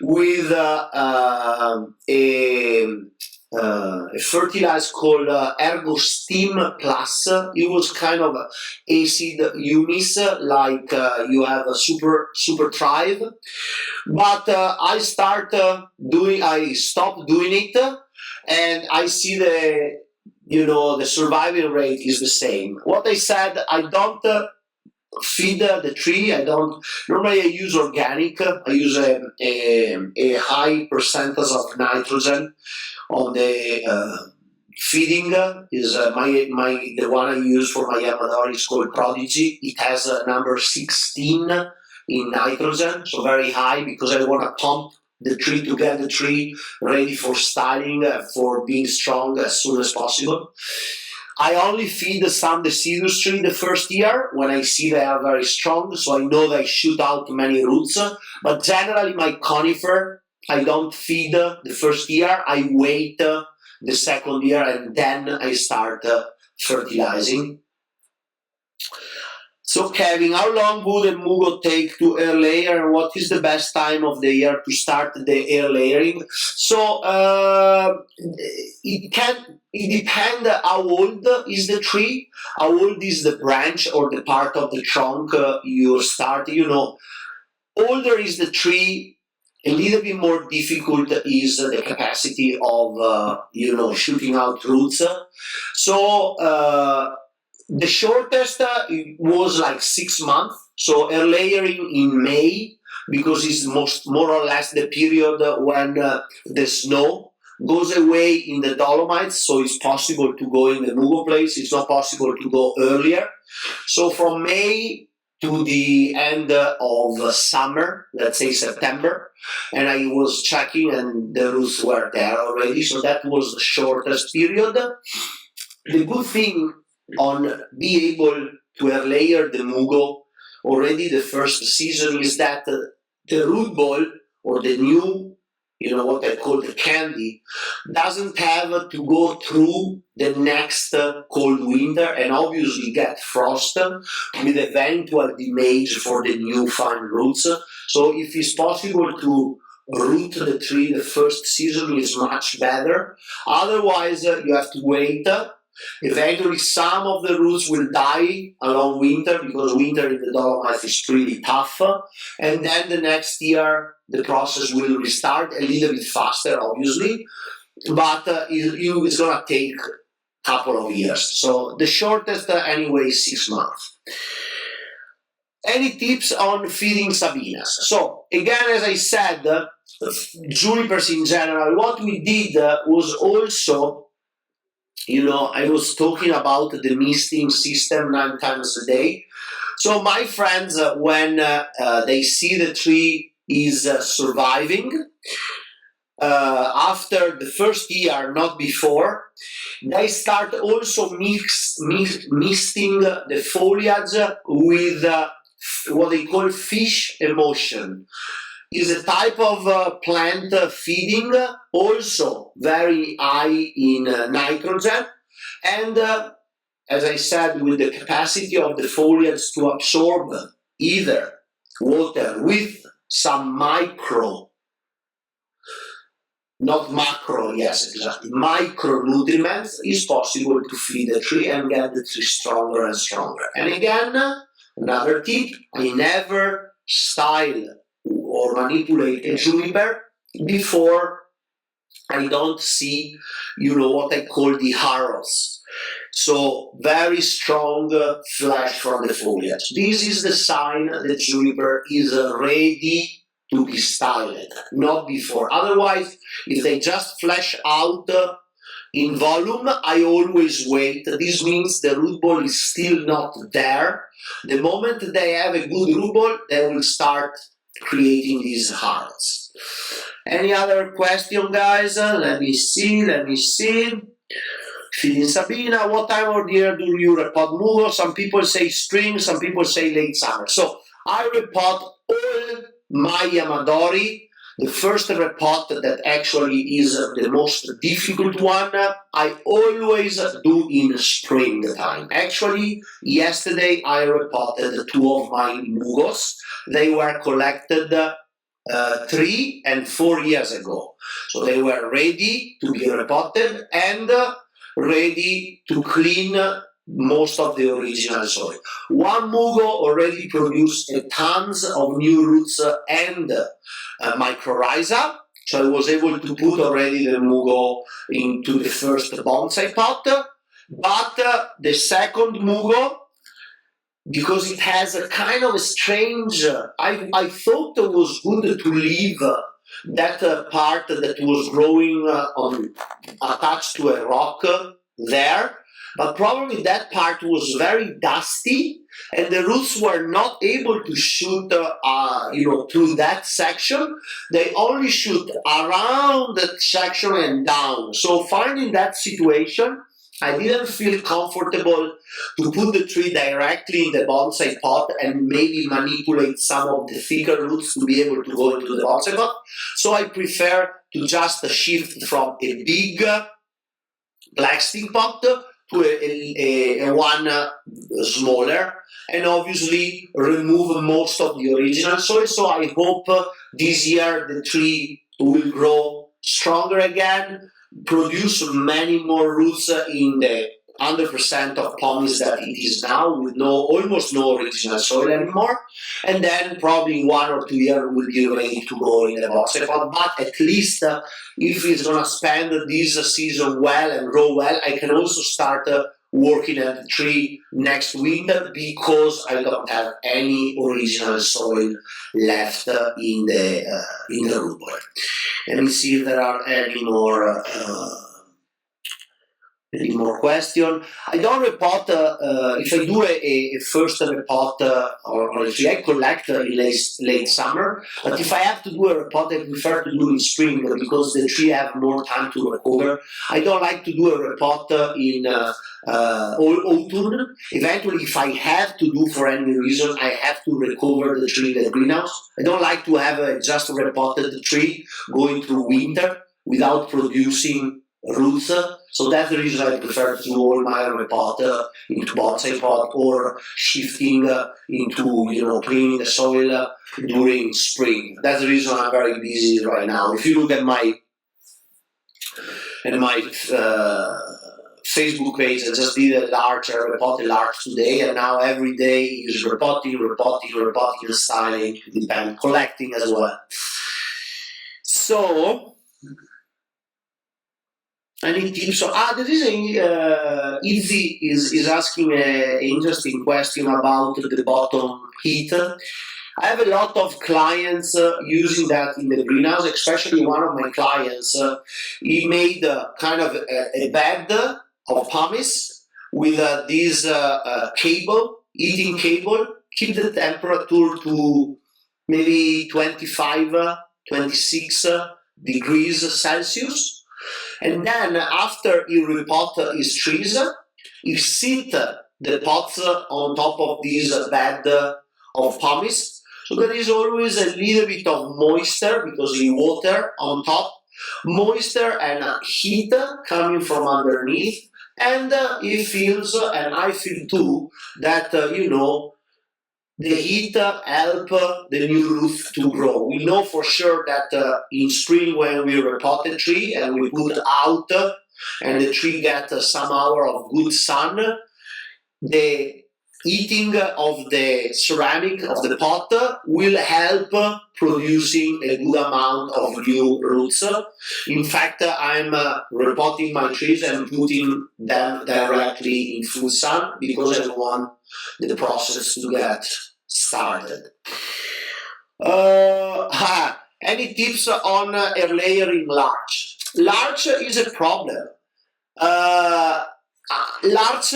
with a fertilizer called Ergo-Steam Plus. It was kind of acid humus, like you have a super thrive. But I stopped doing it, and I see the survival rate is the same. What I said, I don't feed the tree. Normally I use organic. I use a high percentage of nitrogen on the feeding. Is the one I use for my Yamadori is called Prodigy. It has a number 16 in nitrogen, so very high, because I want to pump the tree to get the tree ready for styling, for being strong as soon as possible. I only feed some deciduous tree the first year when I see they are very strong, so I know they shoot out many roots. But generally, my conifer, I don't feed the first year. I wait the second year, and then I start fertilizing. So Kevin, how long would a mugo take to air layer, and what is the best time of the year to start the air layering? So it depends how old is the tree, how old is the branch or the part of the trunk you start. Older is the tree, a little bit more difficult is the capacity of shooting out roots. So the shortest was like 6 months. So air layering in May, because it's more or less the period when the snow goes away in the Dolomites. So it's possible to go in the mugo place. It's not possible to go earlier. So from May to the end of summer, let's say September, and I was checking and the roots were there already. So that was the shortest period. The good thing on be able to air layer the mugo already the first season is that the root ball or the new, what I call the candy, doesn't have to go through the next cold winter and obviously get frost with eventual damage for the new fine roots. So if it's possible to root the tree the first season is much better. Otherwise, you have to wait. Eventually, some of the roots will die along winter because winter in the Dolomites is pretty tough. And then the next year, the process will restart a little bit faster, obviously, but it's going to take a couple of years. So the shortest, anyway, is 6 months. Any tips on feeding Sabinas? So again, as I said, junipers in general, what we did was also, I was talking about the misting system 9 times a day. So my friends, when they see the tree is surviving, after the first year, not before, they start also misting the foliage with what they call fish emulsion. Is a type of plant feeding, also very high in nitrogen, and as I said, with the capacity of the foliage to absorb either water with some micro, not macro, yes, exactly, micronutrients, is possible to feed the tree and get the tree stronger and stronger. And again, another tip, I never style or manipulate a juniper before I don't see, what I call the harrows. So very strong flesh from the foliage. This is the sign the juniper is ready to be styled, not before. Otherwise, if they just flesh out, in volume, I always wait. This means the root ball is still not there. The moment they have a good root ball, they will start creating these hearts. Any other question, guys? Let me see. Feeding Sabina, what time of the year do you repot mugo? Some people say spring, some people say late summer. So I repot all my Yamadori. The first repot that actually is the most difficult one, I always do in springtime. Actually, yesterday I repotted 2 of my mugos. They were collected 3 and 4 years ago. So they were ready to be repotted and ready to clean most of the original soil. One mugo already produced tons of new roots and mycorrhiza, so I was able to put already the mugo into the first bonsai pot, but the second mugo, because it has a kind of a strange, I thought it was good to leave that part that was growing attached to a rock there, but probably that part was very dusty and the roots were not able to shoot through that section. They only shoot around that section and down. So finding that situation, I didn't feel comfortable to put the tree directly in the bonsai pot and maybe manipulate some of the thicker roots to be able to go into the bonsai pot. So I prefer to just shift from a big plastic pot to a one smaller, and obviously remove most of the original soil. So I hope this year the tree will grow stronger again, produce many more roots in the 100% of pomies that it is now, with almost no original soil anymore, and then probably 1 or 2 years will be ready to go in the bonsai pot. But at least if it's gonna spend this season well and grow well, I can also start working at the tree next winter, because I don't have any original soil left in the root ball. Let me see if there are any more questions. I don't repot, if I do a first repot or a tree, I collect in late summer, but if I have to do a repot, I prefer to do in spring because the tree have more time to recover. I don't like to do a repot in autumn. Eventually, if I have to do for any reason, I have to recover the tree in the greenhouse. I don't like to have just a repotted tree going through winter without producing roots. So that's the reason I prefer to do all my repot into bonsai pot or shifting into cleaning the soil during spring. That's the reason I'm very busy right now. If you look at my Facebook page, I just did a repotted large today, and now every day is repotting, styling, depending, collecting as well. So any tips? So there is Izzy is asking an interesting question about the bottom heat. I have a lot of clients using that in the greenhouse, especially one of my clients. He made kind of a bed of pumice with this heating cable, keep the temperature to maybe 25, 26 degrees Celsius. And then after you repot his trees, you sit the pots on top of this bed of pumice. So there is always a little bit of moisture because you water on top, moisture and heat coming from underneath. And he feels, and I feel too, that the heat help the new root to grow. We know for sure that in spring when we repot the tree and we put out and the tree gets some hour of good sun, the heating of the ceramic of the pot will help producing a good amount of new roots. In fact, I'm repotting my trees and putting them directly in full sun because I want the process to get started. Any tips on air layering larch? Larch is a problem. Larch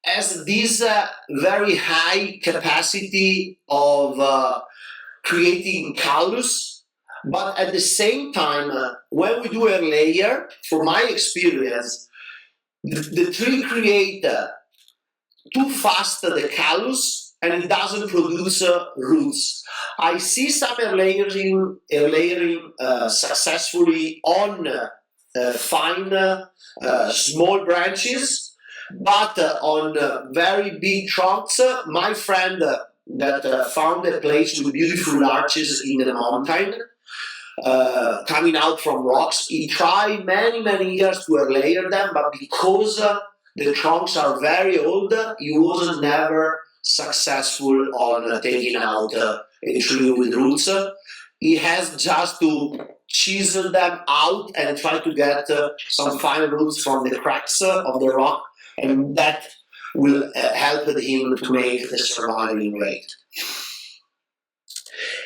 has this very high capacity of creating callus, but at the same time, when we do a layer, from my experience, the tree creates too fast the callus and it doesn't produce roots. I see some layering successfully on fine small branches, but on very big trunks. My friend that found a place with beautiful larches in the mountain, coming out from rocks, he tried many years to layer them, but because the trunks are very old, he was never successful on taking out a tree with roots. He has just to chisel them out and try to get some fine roots from the cracks of the rock, and that will help him to make the surviving rate.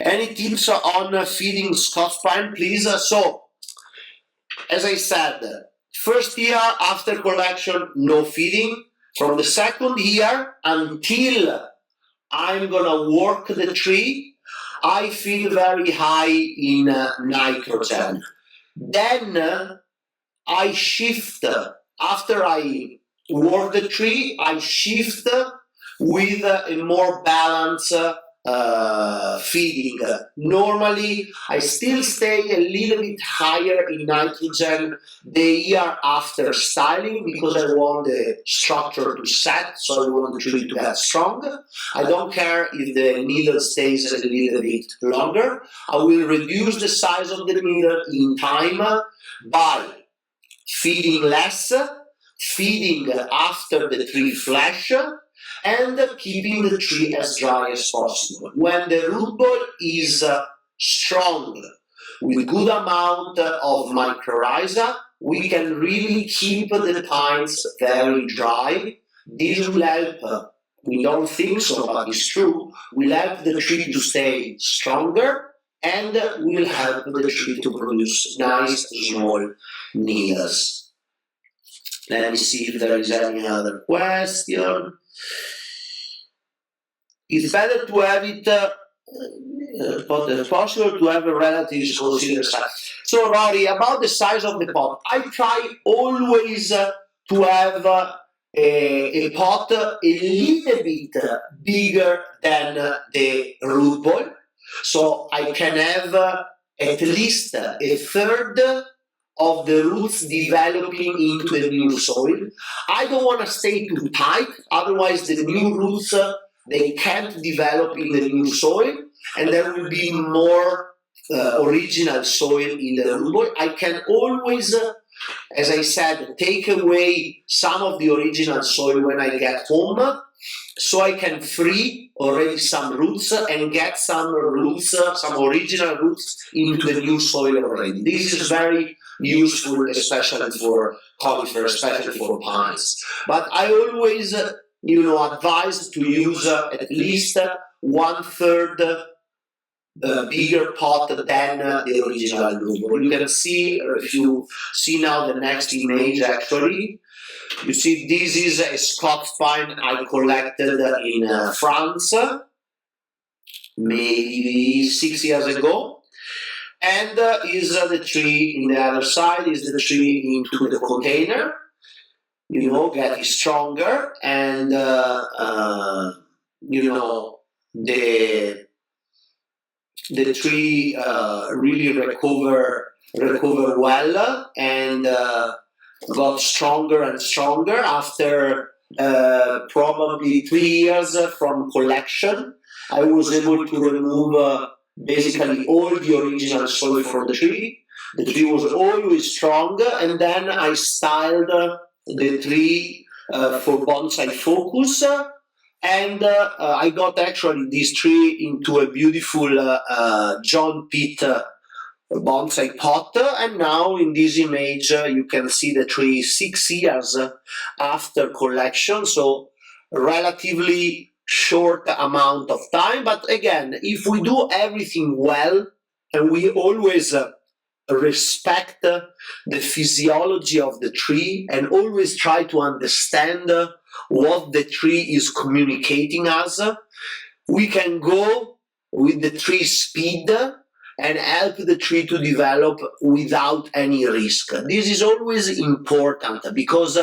Any tips on feeding Scots pine, please? So, as I said, first year after collection, no feeding. From the second year until I'm gonna work the tree, I feel very high in nitrogen. Then I shift, after I work the tree, I shift with a more balanced feeding. Normally, I still stay a little bit higher in nitrogen the year after styling because I want the structure to set, so I want the tree to get strong. I don't care if the needle stays a little bit longer. I will reduce the size of the needle in time by feeding less, feeding after the tree flesh, and keeping the tree as dry as possible. When the root ball is strong, with good amount of mycorrhiza, we can really keep the pines very dry. This will help, we don't think so, but it's true, will help the tree to stay stronger and will help the tree to produce nice small needles. Let me see if there is any other question. It's better to have it, but possible to have a relative considered size. So, Rory, about the size of the pot, I try always to have a pot a little bit bigger than the root ball, so I can have at least a third of the roots developing into the new soil. I don't want to stay too tight, otherwise the new roots they can't develop in the new soil, and there will be more original soil in the root ball. I can always, as I said, take away some of the original soil when I get home, so I can free already some roots and get some roots, some original roots into the new soil already. This is very useful, especially for conifers, especially for pines. But I always, advise to use at least 1/3 bigger pot than the original root ball. You can see, if you see now the next image, actually, you see this is a Scots pine I collected in France, maybe 6 years ago. And is the tree in the other side, is the tree into the container, getting stronger, and the tree really recover well and got stronger and stronger after probably 3 years from collection. I was able to remove basically all the original soil from the tree. The tree was always strong, and then I styled the tree for bonsai focus, and I got actually this tree into a beautiful John Pitt bonsai pot, and now in this image you can see the tree 6 years after collection, so relatively short amount of time. But again, if we do everything well, and we always respect the physiology of the tree and always try to understand what the tree is communicating us, we can go with the tree speed and help the tree to develop without any risk. This is always important because,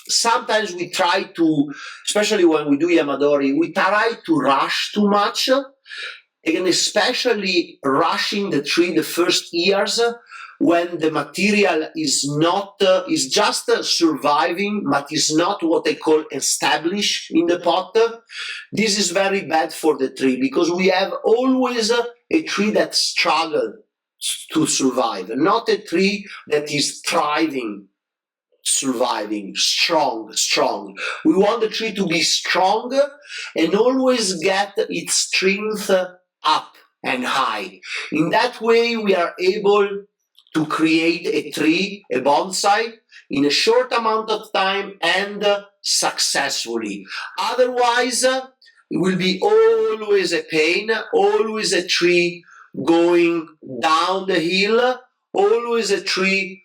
sometimes we try to, especially when we do Yamadori, we try to rush too much, and especially rushing the tree the first years when the material is not, is just surviving, but is not what they call established in the pot. This is very bad for the tree because we have always a tree that struggles to survive, not a tree that is thriving, surviving, strong. We want the tree to be strong and always get its strength up and high. In that way, we are able to create a tree, a bonsai, in a short amount of time and successfully. Otherwise, it will be always a pain, always a tree going down the hill, always a tree,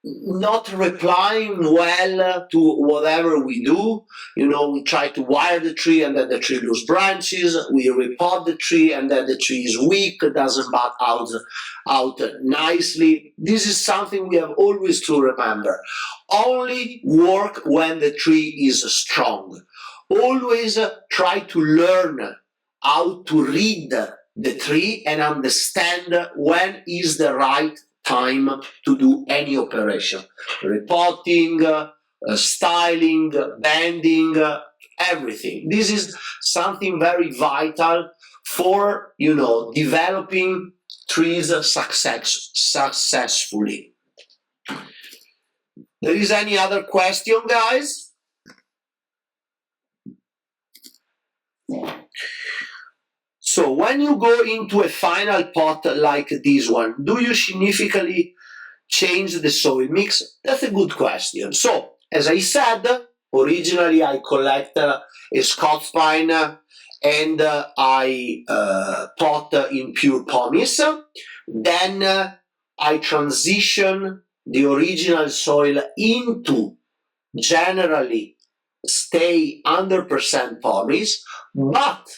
not replying well to whatever we do. We try to wire the tree and then the tree loses branches. We repot the tree and then the tree is weak, doesn't bud out nicely. This is something we have always to remember. Only work when the tree is strong. Always try to learn how to read the tree and understand when is the right time to do any operation. Repotting, styling, bending, everything. This is something very vital for, developing trees successfully. There is any other question, guys? So when you go into a final pot like this one, do you significantly change the soil mix? That's a good question. So, as I said, originally I collect a Scots pine and I pot in pure pumice. Then I transition the original soil into generally stay 100% pumice, but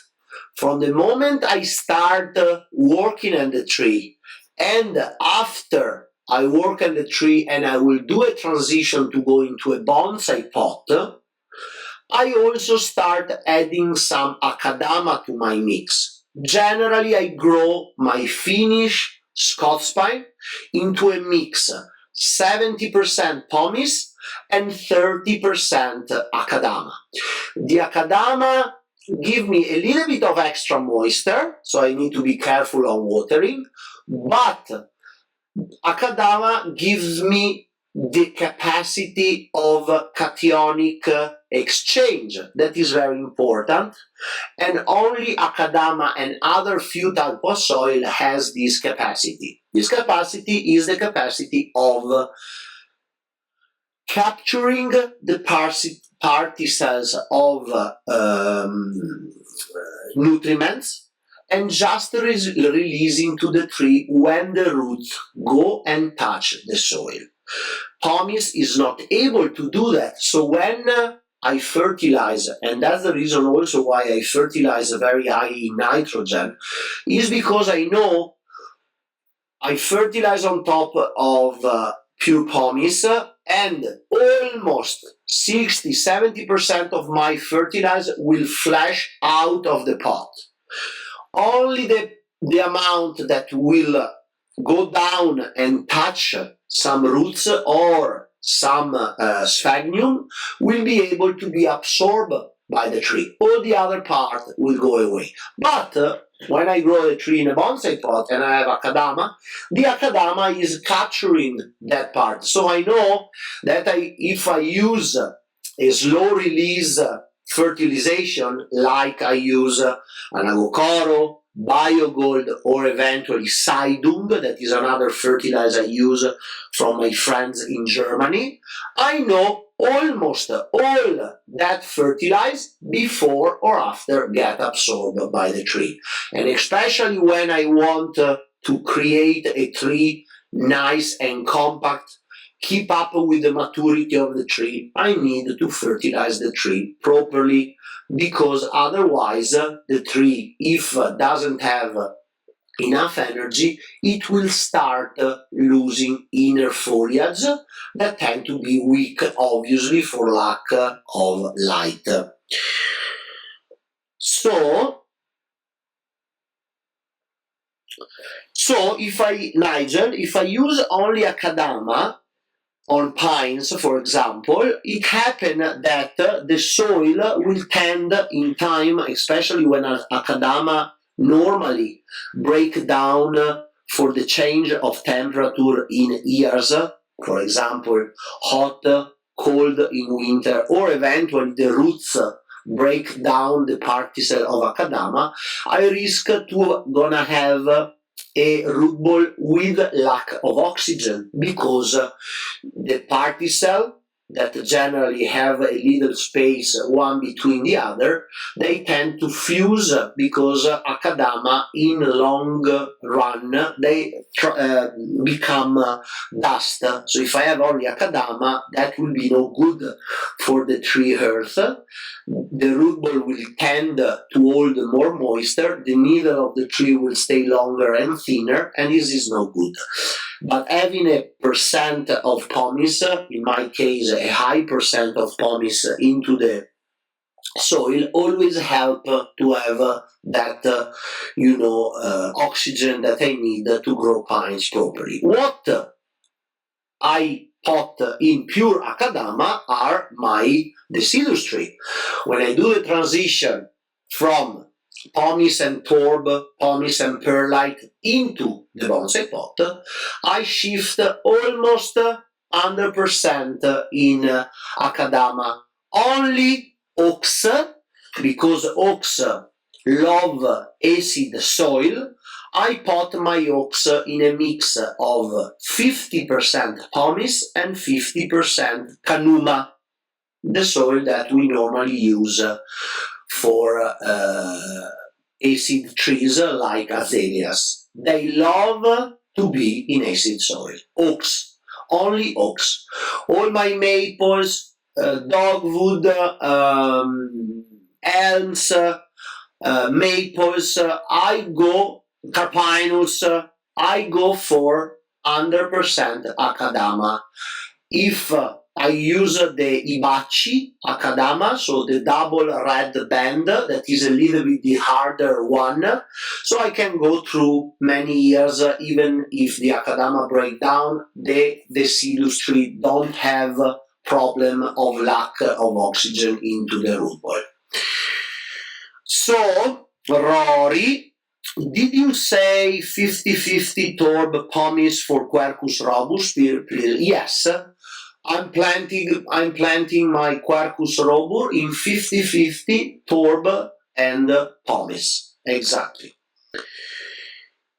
from the moment I start working on the tree and after I work on the tree and I will do a transition to go into a bonsai pot, I also start adding some akadama to my mix. Generally, I grow my Finnish Scots pine into a mix 70% pumice and 30% akadama. The akadama give me a little bit of extra moisture, so I need to be careful on watering, but akadama gives me the capacity of cationic exchange. That is very important, and only akadama and other few types of soil has this capacity. This capacity is the capacity of capturing the particles of nutriments and just releasing to the tree when the roots go and touch the soil. Pumice is not able to do that, so when I fertilize, and that's the reason also why I fertilize very high in nitrogen, is because I know I fertilize on top of pure pumice, and almost 60-70% of my fertilizer will flash out of the pot. Only the amount that will go down and touch some roots or some sphagnum will be able to be absorbed by the tree. All the other part will go away. But when I grow a tree in a bonsai pot and I have akadama, the akadama is capturing that part. So I know that if I use a slow release fertilization, like I use anagokoro, biogold, or eventually Seidung, that is another fertilizer I use from my friends in Germany, I know almost all that fertilized before or after get absorbed by the tree. And especially when I want to to create a tree nice and compact, keep up with the maturity of the tree, I need to fertilize the tree properly, because otherwise the tree, if doesn't have enough energy, it will start losing inner foliage that tend to be weak, obviously, for lack of light. So if I use only Akadama on pines, for example, it happens that the soil will tend in time, especially when Akadama normally break down for the change of temperature in years, for example, hot, cold in winter, or eventually the roots break down the particle of Akadama, I risk to gonna have a root ball with lack of oxygen, because the particle that generally have a little space one between the other, they tend to fuse, because Akadama in long run they become dust. So if I have only Akadama, that will be no good for the tree earth. The root ball will tend to hold more moisture, the middle of the tree will stay longer and thinner, and this is no good. But having a percent of pumice, in my case a high percent of pumice into the soil, always help to have that oxygen that I need to grow pines properly. What I pot in pure Akadama are my deciduous tree. When I do the transition from pumice and torb, pumice and perlite into the bonsai pot, I shift almost 100% in Akadama. Only oaks, because oaks love acid soil, I pot my oaks in a mix of 50% pumice and 50% kanuma, the soil that we normally use for acid trees like azaleas. They love to be in acid soil. Oaks, only oaks. All my maples, dogwood, elms, maples, Carpinus, I go for 100% Akadama. If I use the Ibachi Akadama, so the double red band, that is a little bit the harder one, so I can go through many years, even if the Akadama break down, the deciduous tree don't have problem of lack of oxygen into the root ball. So, Rory, did you say 50-50 torb pumice for Quercus robust? Yes. I'm planting my Quercus robur in 50-50 torb and pumice. Exactly.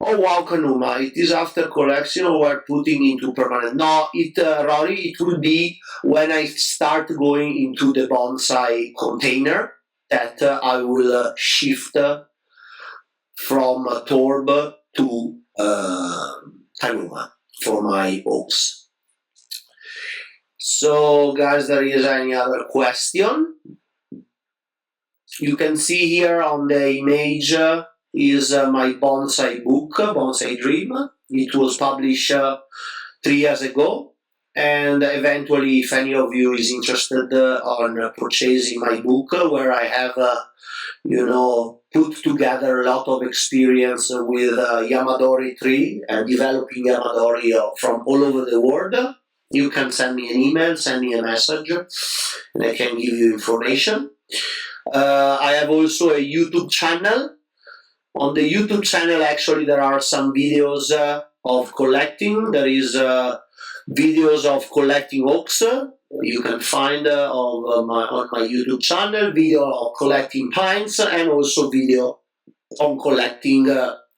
Oh wow, Kanuma, it is after collection or we're putting into permanent? No, Rory, it will be when I start going into the bonsai container that I will shift from torb to Kanuma for my oaks. So guys, there is any other question? You can see here on the image is my bonsai book, Bonsai Dream. It was published 3 years ago, and eventually if any of you is interested on purchasing my book, where I have put together a lot of experience with Yamadori tree and developing Yamadori from all over the world, you can send me an email, send me a message, and I can give you information. I have also a YouTube channel. On the YouTube channel, actually, there are some videos of collecting. There is videos of collecting oaks. You can find on my YouTube channel video of collecting pines, and also video on collecting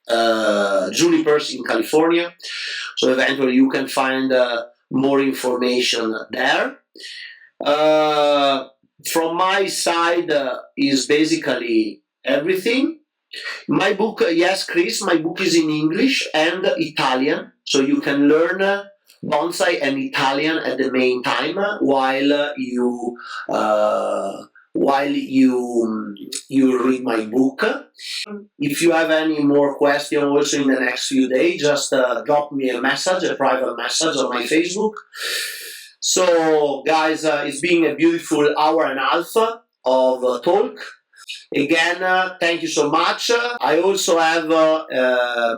junipers in California. So eventually you can find more information there. From my side is basically everything. My book, yes, Chris, my book is in English and Italian, so you can learn bonsai and Italian at the main time while you read my book. If you have any more questions also in the next few days, just drop me a message, a private message on my Facebook. So, guys, it's been a beautiful hour and a half of talk. Again, thank you so much. I also have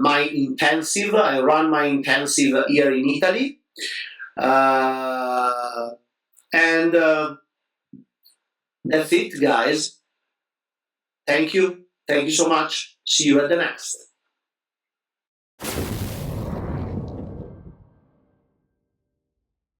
my intensive. I run my intensive here in Italy. And that's it, guys. Thank you. Thank you so much. See you at the next.